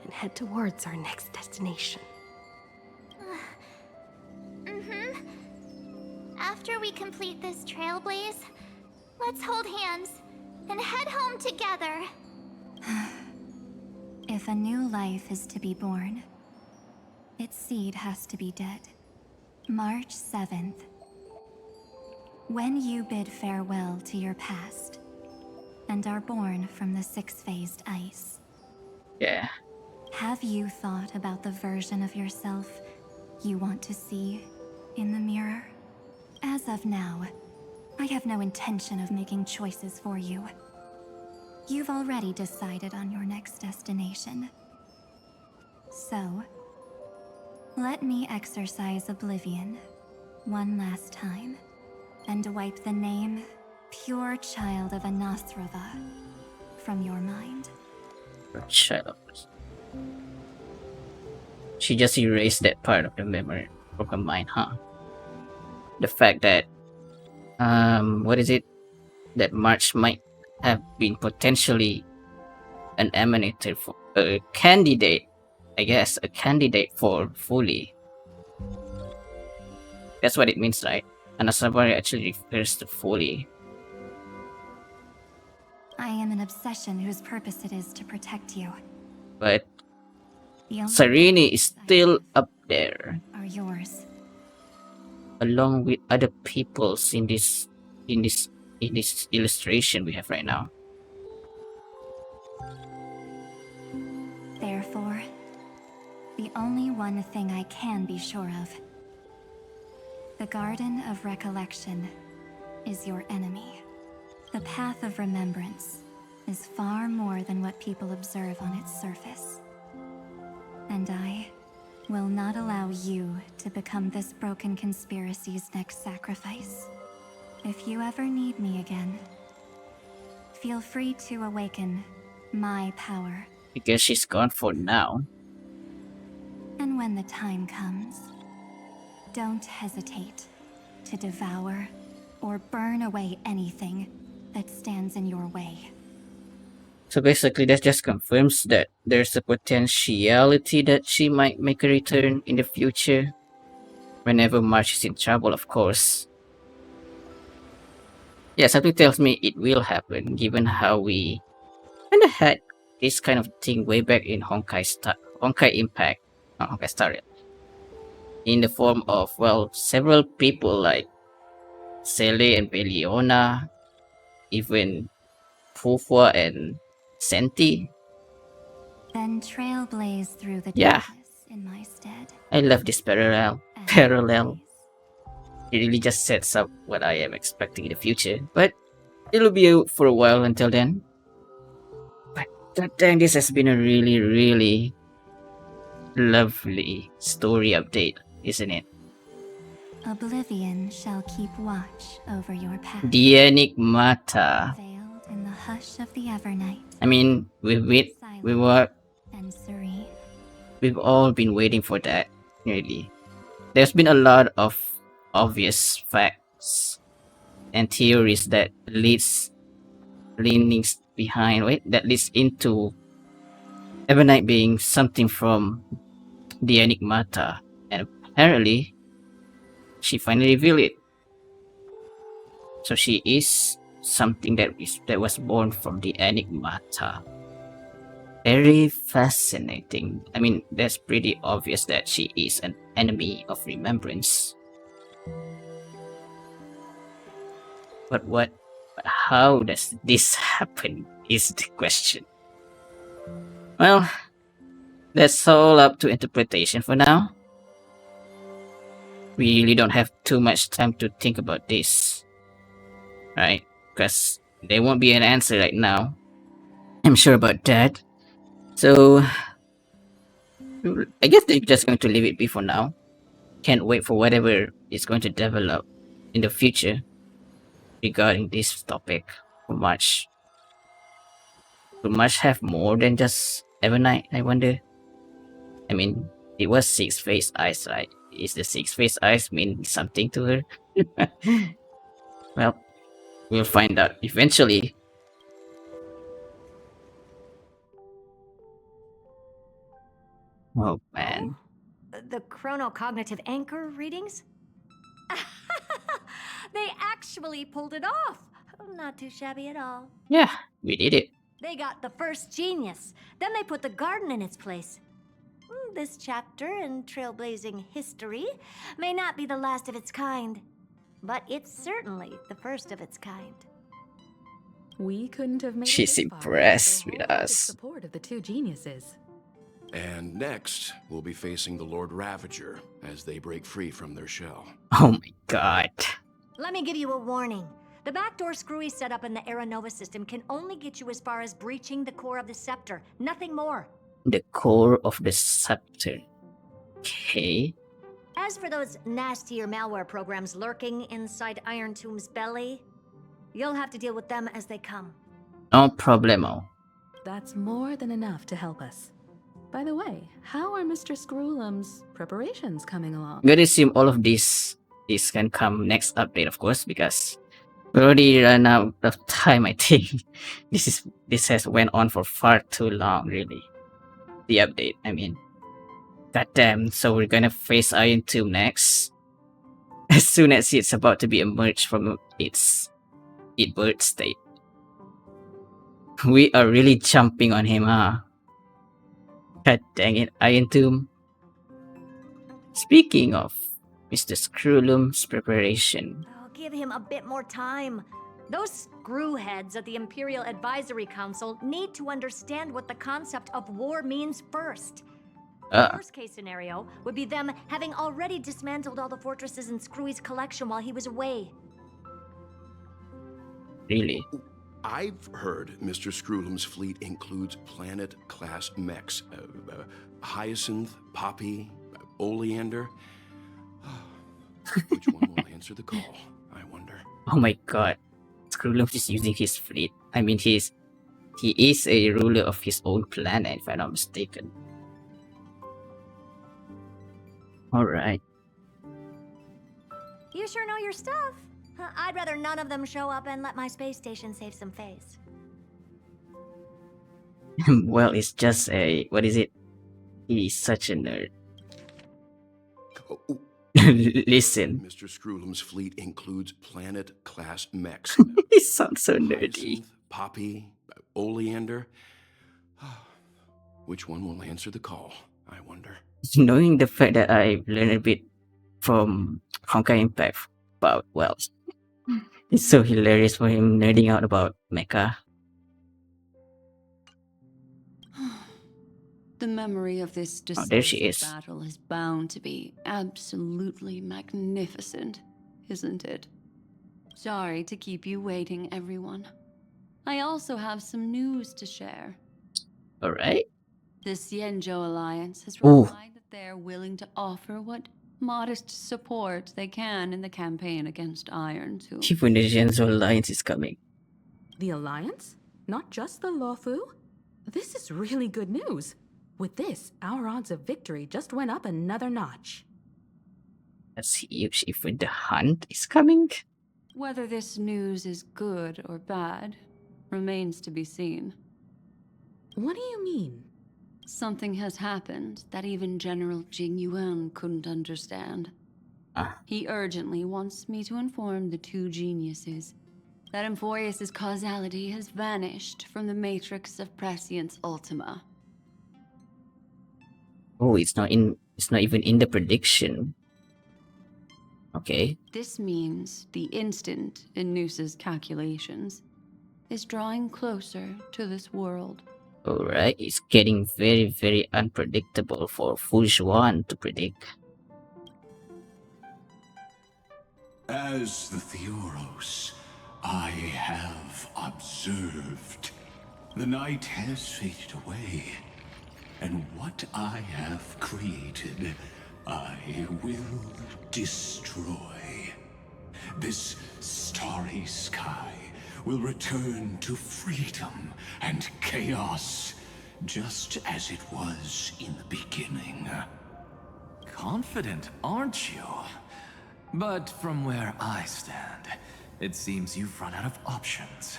and head towards our next destination. After we complete this trailblaze, let's hold hands and head home together. If a new life is to be born, its seed has to be dead. March 7th. When you bid farewell to your past and are born from the six-phased ice. Yeah. Have you thought about the version of yourself you want to see in the mirror? As of now, I have no intention of making choices for you. You've already decided on your next destination. So, let me exercise oblivion one last time and wipe the name Pure Child of Anasrova from your mind. Child. She just erased that part of the memory from her mind, huh? The fact that, what is it? That March might have been potentially an emanator for a candidate, I guess, a candidate for Fully. That's what it means, right? Anasabari actually refers to Fully. I am an obsession whose purpose it is to protect you. But The only Cyrene is still up there, are yours. along with other peoples in this illustration we have right now. Therefore, the only one thing I can be sure of. The Garden of Recollection is your enemy. The Path of Remembrance is far more than what people observe on its surface. And I will not allow you to become this broken conspiracy's next sacrifice. If you ever need me again, feel free to awaken my power. Because she's gone for now. And when the time comes, don't hesitate to devour or burn away anything that stands in your way. So basically that just confirms that there's a potentiality that she might make a return in the future whenever March is in trouble, of course. Yeah, something tells me it will happen, given how we kind of had this kind of thing way back in Honkai Impact, not Honkai Star Rail, in the form of, well, several people like Sele and Beliona, even Fufua and Senti. Then trailblaze through the Yeah, darkness in my stead. I love this parallel. It really just sets up what I am expecting in the future, but it'll be for a while until then. But goddamn, this has been a really, really lovely story update, isn't it? Oblivion shall keep watch over your path. The Enigmata. Veiled in the hush of the Evernight. I mean, we've And serene. all been waiting for that, really. There's been a lot of obvious facts and theories that leads into Evernight being something from the Enigmata, and apparently she finally revealed it. So she is something that was born from the Enigmata. Very fascinating. I mean, that's pretty obvious that she is an enemy of remembrance. But how does this happen is the question. Well, that's all up to interpretation for now. We really don't have too much time to think about this, right? Because there won't be an answer right now. I'm sure about that. So, I guess they're just going to leave it be for now. Can't wait for whatever is going to develop in the future regarding this topic. Much have more than just Evernight, I wonder. I mean, it was Six-Face Eyes, right? Is the Six-Face Eyes mean something to her? Well, we'll find out eventually. Oh man. The chronocognitive anchor readings? They actually pulled it off. Not too shabby at all. Yeah, we did it. They got the first genius. Then they put the garden in its place. This chapter in trailblazing history may not be the last of its kind, but it's certainly the first of its kind. We couldn't have made She's it this far impressed without with the us. support of the two geniuses. And next, we'll be facing the Lord Ravager as they break free from their shell. Oh my god. Let me give you a warning. The backdoor screwy setup in the Aeronova system can only get you as far as breaching the core of the scepter, nothing more. The core of the scepter. Okay. As for those nastier malware programs lurking inside Iron Tomb's belly, you'll have to deal with them as they come. No problemo. That's more than enough to help us. By the way, how are Mr. Screwlum's preparations coming along? I'm gonna assume all of this can come next update, of course, because we already ran out of time. I think this has went on for far too long, really. The update, I mean. Goddamn, so we're gonna face Iron Tomb next. As soon as it's about to be emerged from its birth state. We are really jumping on him, huh? God dang it, Iron Tomb. Speaking of Mr. Screwlum's preparation. Oh, give him a bit more time. Those screwheads at the Imperial Advisory Council need to understand what the concept of war means first. The worst case scenario would be them having already dismantled all the fortresses in Screwy's collection while he was away. Really? I've heard Mr. Screwlum's fleet includes planet-class mechs. Hyacinth, Poppy, Oleander. Which one will answer the call, I wonder? Oh my god. Screwlum is using his fleet. I mean, he is a ruler of his own planet, if I'm not mistaken. Alright. You sure know your stuff. I'd rather none of them show up and let my space station save some face. Well, it's just a... what is it? He's such a nerd. Listen. Mr. Screwlum's fleet includes planet-class mechs. He sounds so nerdy. Hyacinth, Poppy, Oleander. Which one will answer the call, I wonder? Knowing the fact that I learned a bit from Honkai Impact about, well, it's so hilarious for him nerding out about mecha. The memory of this Oh, there she decisive is. battle is bound to be absolutely magnificent, isn't it? Sorry to keep you waiting, everyone. I also have some news to share. Alright. The Xianzhou Alliance has Ooh. replied that they're willing to offer what modest support they can in the campaign against Iron Tomb. Even the Genzo Alliance is coming. The Alliance? Not just the Luofu? This is really good news. With this, our odds of victory just went up another notch. Let's see if even the hunt is coming. Whether this news is good or bad remains to be seen. What do you mean? Something has happened that even General Jing Yuan couldn't understand. He urgently wants me to inform the two geniuses that Amphoreus' causality has vanished from the matrix of Prescience Ultima. Oh, it's not even in the prediction. Okay. This means the instant in Noose's calculations is drawing closer to this world. Alright, it's getting very, very unpredictable for Fujuan to predict. As the Theoros, I have observed. The night has faded away, and what I have created, I will destroy. This starry sky will return to freedom and chaos, just as it was in the beginning. Confident, aren't you? But from where I stand, it seems you've run out of options.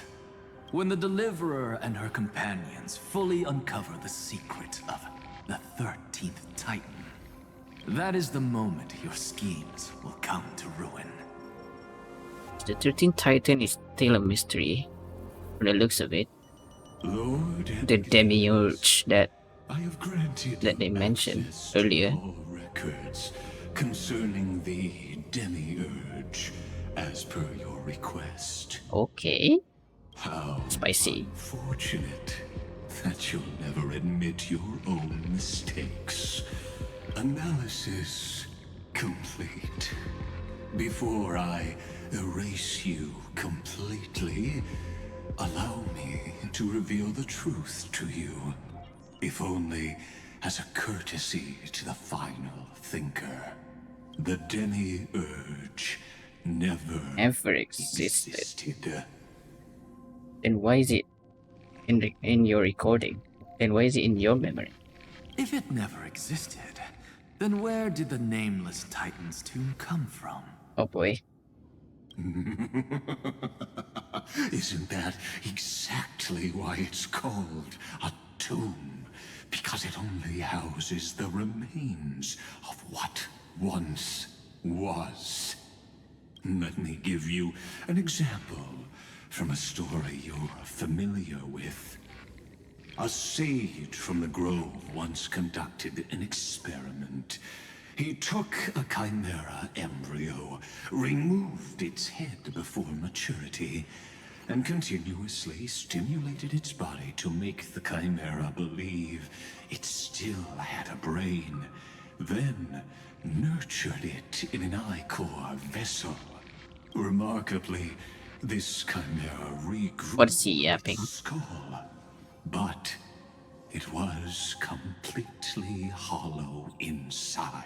When the Deliverer and her companions fully uncover the secret of the 13th Titan, that is the moment your schemes will come to ruin. The 13th Titan is still a mystery, from the looks of it. Lord, the demiurge that they mentioned earlier. all records concerning the demiurge, as per your request. Okay. How spicy. Unfortunate that you'll never admit your own mistakes. Analysis complete. Before I erase you completely, allow me to reveal the truth to you, if only as a courtesy to the final thinker. The demiurge never existed. Then why is it in your recording? Then why is it in your memory? If it never existed, then where did the nameless Titan's tomb come from? Oh boy. Isn't that exactly why it's called a tomb? Because it only houses the remains of what once was. Let me give you an example from a story you're familiar with. A sage from the grove once conducted an experiment. He took a chimera embryo, removed its head before maturity, and continuously stimulated its body to make the chimera believe it still had a brain, then nurtured it in an ichor vessel. Remarkably, this chimera regrew What's he yapping? skull, but it was completely hollow inside.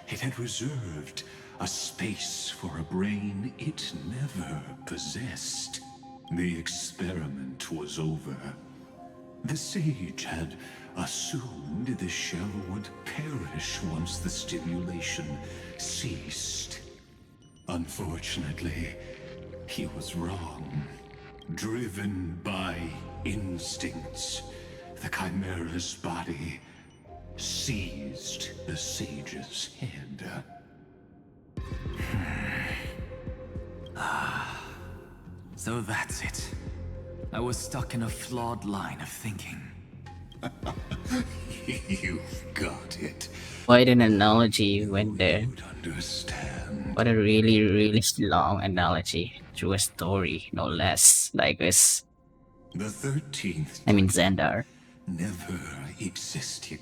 It had reserved a space for a brain it never possessed. The experiment was over. The sage had assumed the shell would perish once the stimulation ceased. Unfortunately, he was wrong. Driven by instincts, the chimera's body seized the sage's head. So that's it. I was stuck in a flawed line of thinking. You've got it. Quite an analogy you went there. Understand. What a really long analogy through a story, no less. Like this. The 13th I mean Xandar. never existed.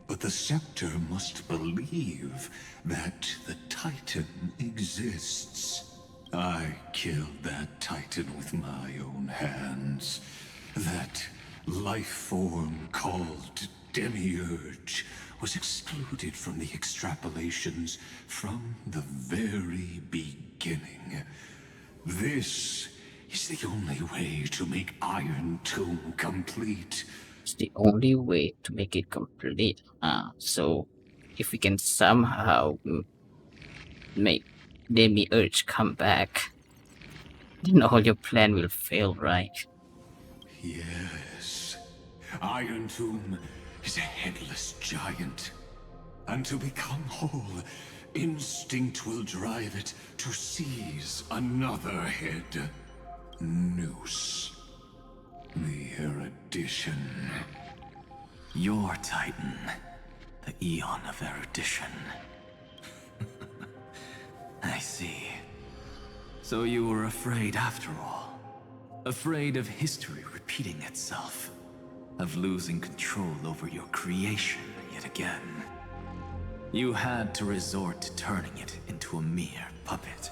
But the scepter must believe that the Titan exists. I killed that Titan with my own hands. That life form called Demiurge was excluded from the extrapolations from the very beginning. This is the only way to make Iron Tomb complete. It's the only way to make it complete. So if we can somehow make Demiurge come back, then all your plan will fail, right? Yes. Iron Tomb is a headless giant. And to become whole, instinct will drive it to seize another head. Noose. The erudition. Your Titan. The Eon of Erudition. I see. So you were afraid after all. Afraid of history repeating itself. Of losing control over your creation yet again. You had to resort to turning it into a mere puppet.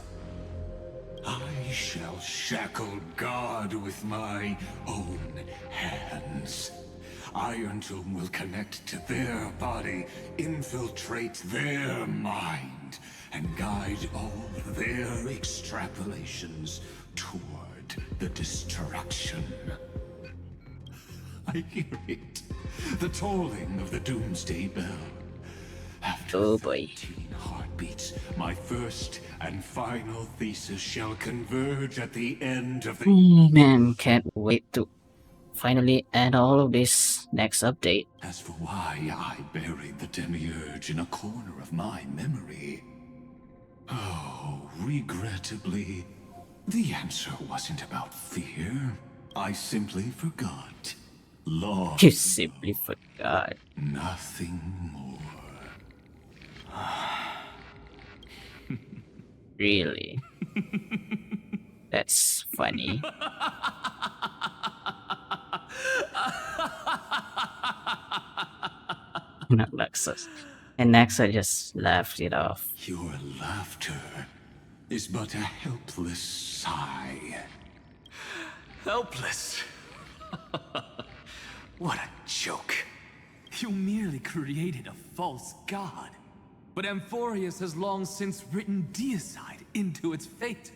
I shall shackle God with my own hands. Iron Tomb will connect to their body, infiltrate their mind, and guide all their extrapolations toward the destruction. I hear it. The tolling of the Doomsday Bell. After 13 heartbeats, my first and final thesis shall converge at the end of the... Man, can't wait to finally end all of this next update. As for why I buried the Demiurge in a corner of my memory... Oh, regrettably, the answer wasn't about fear. I simply forgot. Long You simply forgot. Nothing more. Really? That's funny. Not Lexus. And Nexa just laughed it off. Your laughter is but a helpless sigh. Helpless? What a joke. You merely created a false god. But Amphoreus has long since written deicide into its fate.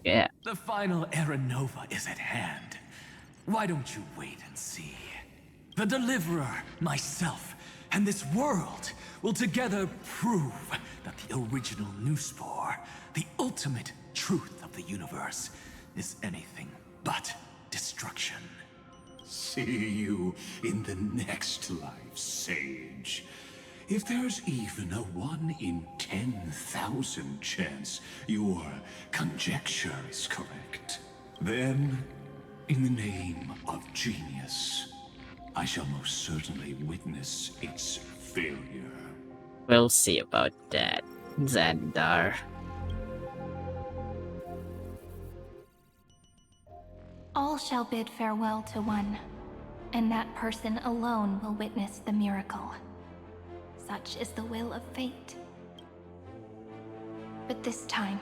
Yeah. The final Era Nova is at hand. Why don't you wait and see? The Deliverer, myself, and this world will together prove that the original Newspore, the ultimate truth of the universe, is anything but destruction. See you in the next life, Sage. If there's even a 1 in 10,000 chance your conjecture is correct, then, in the name of genius, I shall most certainly witness its failure. We'll see about that, Xandar. All shall bid farewell to one, and that person alone will witness the miracle. Such is the will of fate. But this time,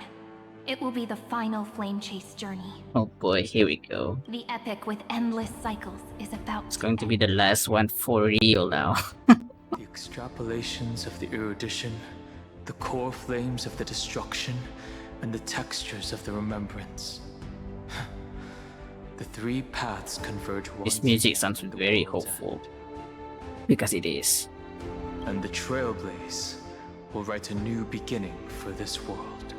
it will be the final flame chase journey. Oh boy, here we go. The epic with endless cycles is about It's going to be the last one for real now. The extrapolations of the erudition, the core flames of the destruction, and the textures of the remembrance. The three paths converge once. This music sounds very hopeful. Because it is. And the Trailblaze will write a new beginning for this world.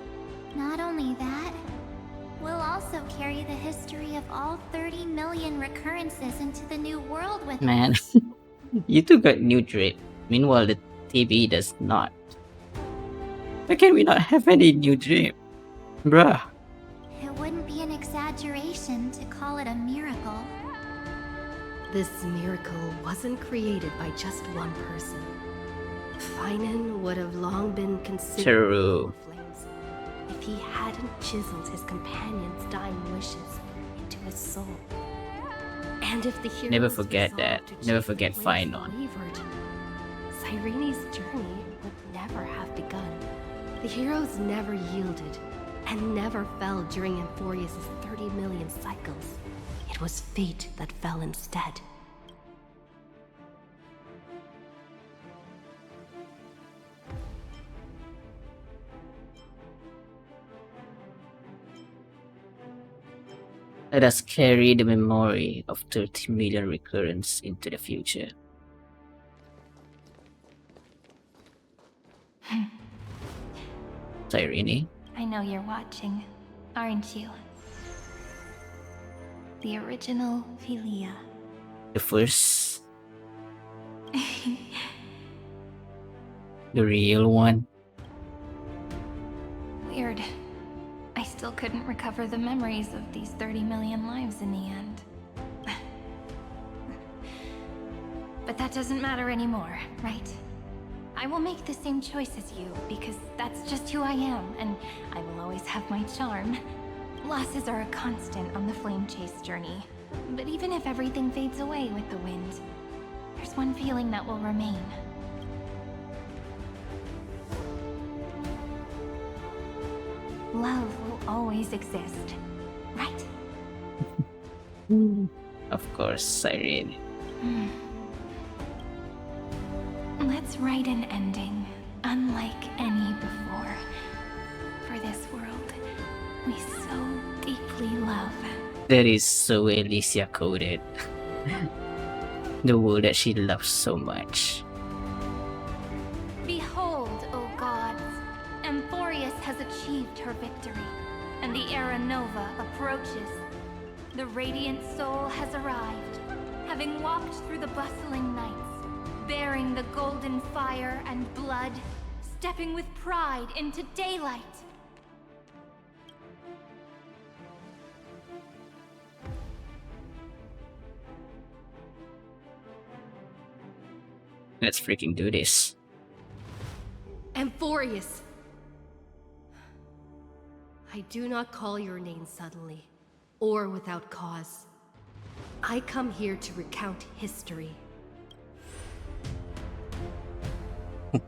Not only that, we'll also carry the history of all 30 million recurrences into the new world with Man, us. you two got new drip. Meanwhile, the TV does not. Why can we not have any new drip? Bruh. call it a miracle. This miracle wasn't created by just one person. Finan would have long been considered True. flames if he hadn't chiseled his companion's dying wishes into his soul. And if the heroes Never forget that. resolved to Never chase the forget flames Finan. wavered, Cyrene's journey would never have begun. The heroes never yielded and never fell during Amphoreus' 30 million cycles. It was fate that fell instead. Let us carry the memory of 30 million recurrence into the future. Cyrene? I know you're watching, aren't you? The original Philia. The first. The real one. Weird. I still couldn't recover the memories of these 30 million lives in the end. But that doesn't matter anymore, right? I will make the same choice as you, because that's just who I am, and I will always have my charm. Losses are a constant on the flame chase journey. But even if everything fades away with the wind, there's one feeling that will remain. Love will always exist, right? Of course, Cyrene. Let's write an ending, unlike any before. For this world, we so deeply love. That is so Alicia coded. The world that she loves so much. Behold, O gods, Amphoreus has achieved her victory, and the Era Nova approaches. The radiant soul has arrived, having walked through the bustling nights, bearing the golden fire and blood, stepping with pride into daylight. Let's freaking do this. Amphoreus! I do not call your name suddenly, or without cause. I come here to recount history.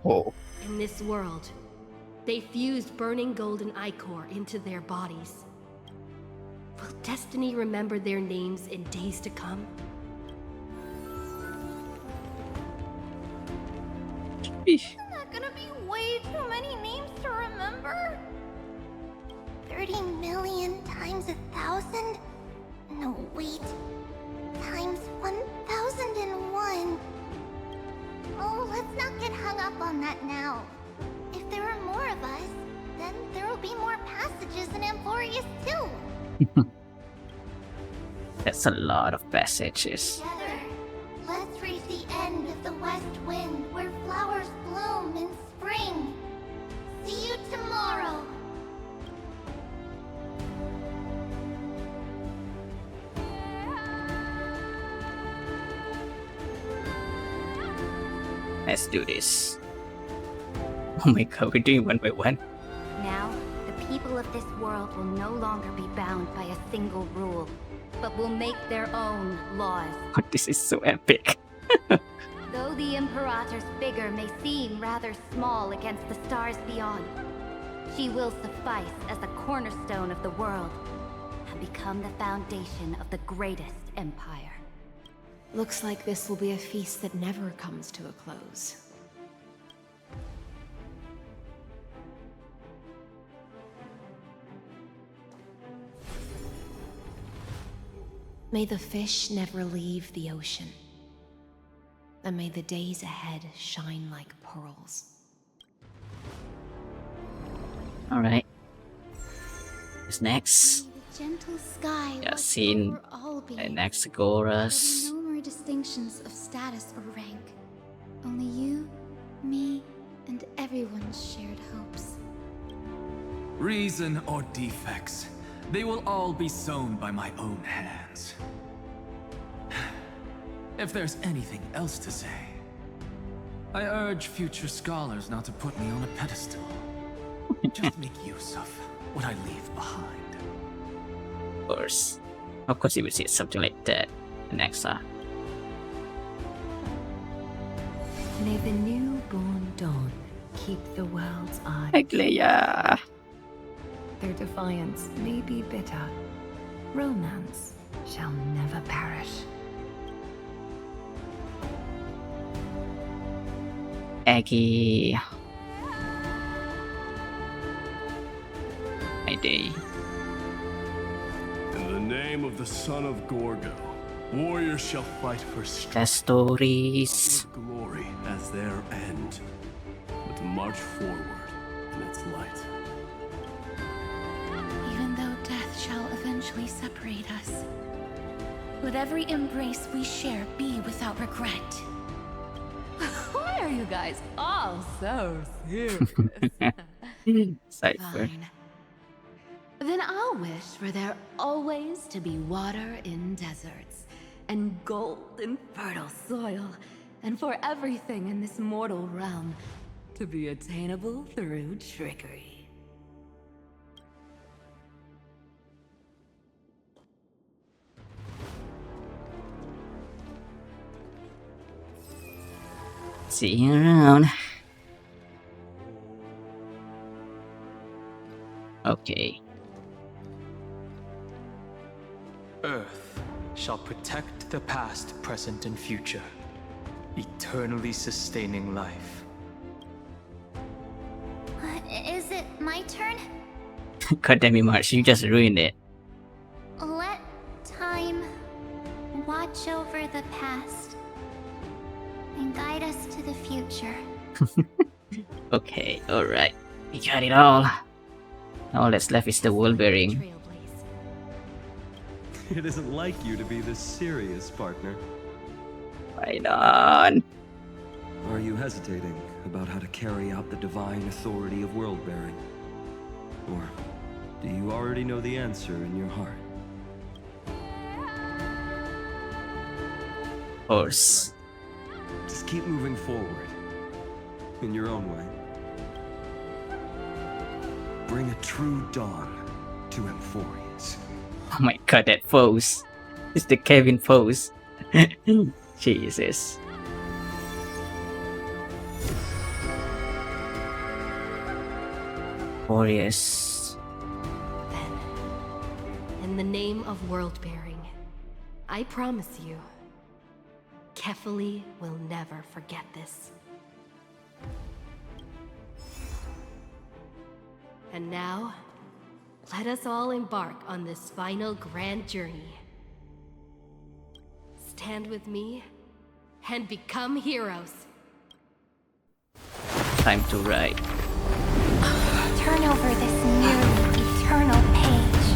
Oh. In this world, they fused burning golden ichor into their bodies. Will destiny remember their names in days to come? Isn't that gonna be way too many names to remember? 30 million times 1,000? No, wait. Times 1,001. Oh, let's not get hung up on that now. If there are more of us, then there will be more passages in Amphoreus too. That's a lot of passages. Together, let's reach the end of the west wind where flowers bloom in spring. See you tomorrow. Let's do this. Oh my god, we're doing one by one. Now, the people of this world will no longer be bound by a single rule, but will make their own laws. Oh, this is so epic. Though the Imperator's figure may seem rather small against the stars beyond, she will suffice as the cornerstone of the world and become the foundation of the greatest empire. Looks like this will be a feast that never comes to a close. May the fish never leave the ocean. And may the days ahead shine like pearls. Alright. What's next? The gentle sky Yasin watch over all beings. and Anaxagoras. There'll be no more distinctions of status or rank. Only you, me, and everyone's shared hopes. Reason or defects, They will all be sewn by my own hands. If there's anything else to say, I urge future scholars not to put me on a pedestal. Just make use of what I leave behind. Of course you would see something like that next time. May the newborn dawn keep the world's eye. Leia. Their defiance may be bitter. Romance shall never perish. Aggie. My day. In the name of the son of Gorgo, warriors shall fight for strength. The stories. Glory as their end, but to march forward in its light. Even though death shall eventually separate us, let every embrace we share be without regret. Why are you guys all so serious? Cypher. Fine. Then I'll wish for there always to be water in deserts, and gold in fertile soil, and for everything in this mortal realm to be attainable through trickery. See you around. Okay. Earth shall protect the past, present, and future, eternally sustaining life. Is it my turn? God damn it, Marsh, you just ruined it. Let time watch over the past and guide us to the future. Okay, alright. We got it all. Now all that's left is the world bearing. It isn't like you to be this serious, partner. Right on. Are you hesitating about how to carry out the divine authority of world-bearing? Or do you already know the answer in your heart? Of course. Just keep moving forward. In your own way. Bring a true dawn to Amphoreus. Oh my god, that pose. It's the Kevin pose. Jesus. Amphoreus. Then, in the name of world-bearing, I promise you, Kefali will never forget this. And now, let us all embark on this final grand journey. Stand with me and become heroes. Time to ride. Turn over this nearly eternal page.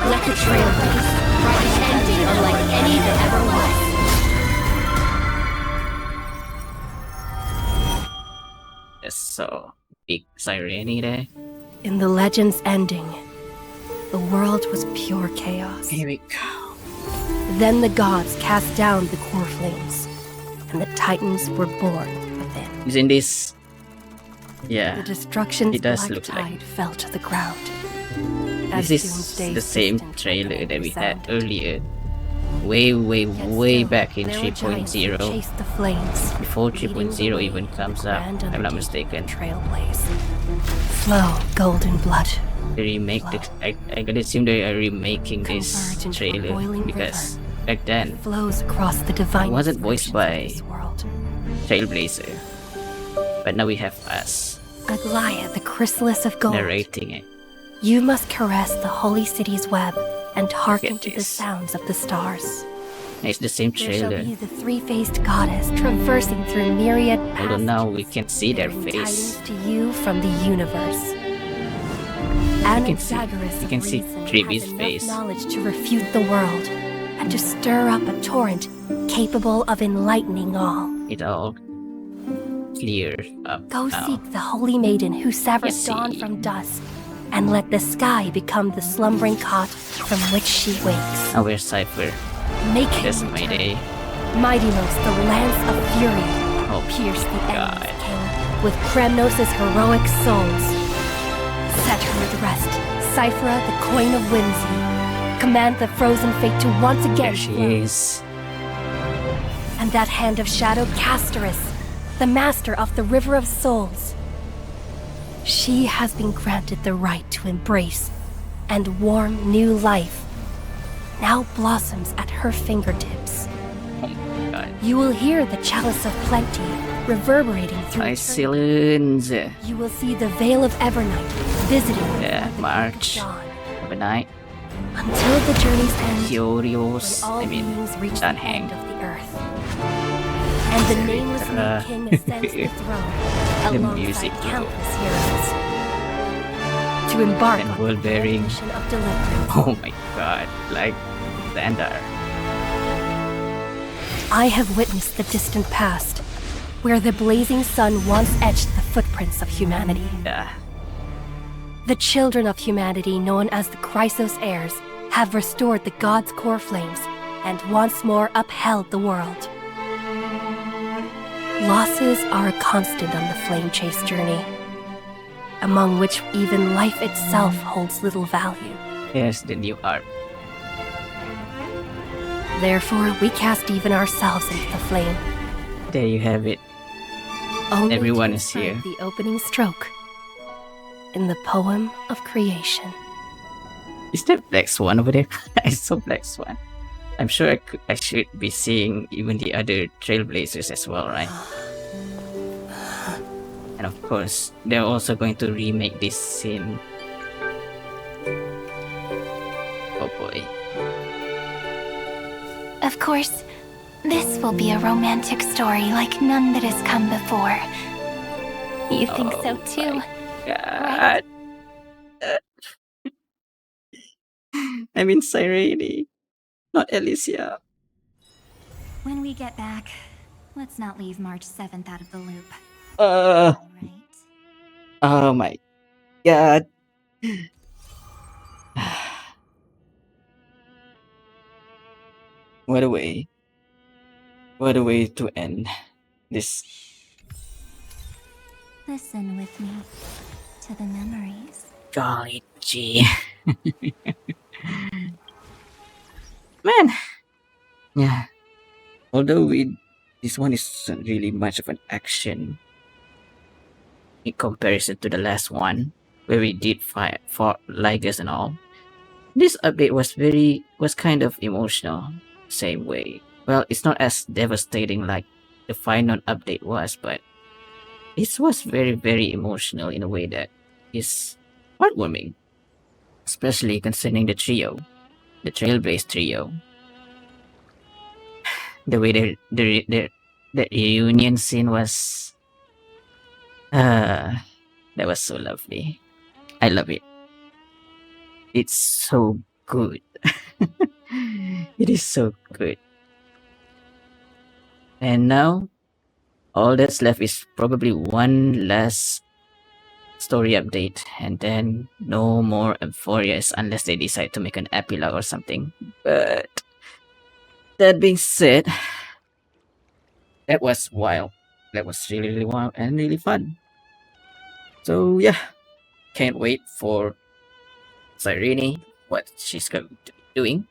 Let the trailblaze write an ending unlike any that ever was. That's so big Cyrene there. In the legend's ending, the world was pure chaos. Here we go. Then the gods cast down the core flames, and the titans were born within. Is in this. Yeah. The destruction's it does black look tide like. fell to the ground. This is the same trailer that we had earlier. Way back in 3.0. Chased the flames, Before 3.0 even comes up, if I'm not mistaken. Trailblaze. Flow golden blood. They remake I could assume they are remaking this trailer because back then Flows across the divine. it wasn't voiced by Trailblazer. But now we have us Aglaia, the chrysalis of gold. narrating it. You must caress the holy city's web and hearken Look at to the this. sounds of the stars. It's the same There shall trailer. be the three-faced goddess traversing through myriad Although paths, now we can see their bearing face. tidings to you from the universe. You can see Triby's face. Knowledge to refute the world and to stir up a torrent capable of enlightening all. it all clear up. Go now. seek the holy maiden who severed dawn from dusk, and let the sky become the slumbering cot from which she wakes. Now where's Cypher? Make him This my return. day. Mightylos, the lance of fury, Oh, pierce the God. endless king with Kremnos' heroic souls. Set her at rest, Cyphera, the coin of whimsy. Command the frozen fate to once again There she flow. is. And that hand of shadow, Castorus, the master of the River of Souls. She has been granted the right to embrace and warm new life. Now blossoms at her fingertips. God. You will hear the chalice of plenty reverberating through Excellent. You will see the Veil of Evernight visiting Yeah, March. dawn. Have a night. Until the journey's end, Curious. when all beings reach the Danhang. end of the earth. And the nameless new king ascends the throne, The alongside music, though. countless heroes. To embark And on world the bearing. mission of deliverance. Oh my god. Like Xandar. I have witnessed the distant past, where the blazing sun once etched the footprints of humanity. Yeah. The children of humanity, known as the Chrysos heirs, have restored the gods' core flames and once more upheld the world. Losses are a constant on the flame chase journey, among which even life itself holds little value. Here's the new art. Therefore, we cast even ourselves into the flame. There you have it. Only Everyone to is here. recite the opening stroke in the poem of creation. Is there Black Swan over there? I saw Black Swan. I'm sure I should be seeing even the other Trailblazers as well, right? And of course, they're also going to remake this scene. Oh boy. Of course, this will be a romantic story like none that has come before. You think so too? God. I mean Cyrene, not Alicia. When we get back, let's not leave March 7th out of the loop. Oh my god. What a way. What a way to end this. Listen with me to the memories. Golly gee. Man. Yeah. Although this one isn't really much of an action in comparison to the last one, where we did fight for Ligas and all. This update was kind of emotional, same way. Well, it's not as devastating like the final update was, but this was very emotional in a way that is heartwarming, especially concerning the trio, the Trailblaze trio. The way the reunion scene was, that was so lovely. I love it. It's so good. It is so good. And now, all that's left is probably one last story update, and then no more Amphoreus unless they decide to make an epilogue or something. But that being said, that was wild. That was really wild and really fun. So yeah, can't wait for Cyrene, what she's going to be doing.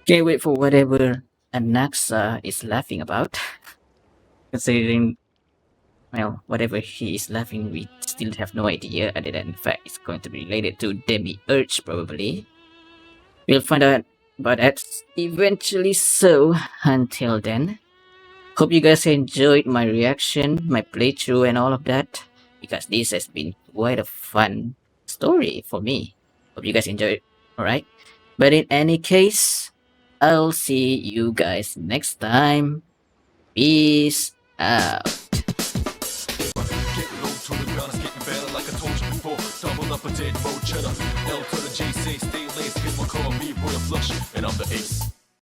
Can't wait for whatever Anaxa is laughing about. Considering, well, whatever he is laughing, we still have no idea, other than the fact it's going to be related to Demi-Urge, probably. We'll find out about that eventually, so until then, hope you guys enjoyed my reaction, my playthrough and all of that, because this has been quite a fun story for me. Hope you guys enjoyed it, alright? But in any case, I'll see you guys next time. Peace out. Double up a dead road cheddar. L to the J say stay laced. Kids will call me Royal Flush, and I'm the ace.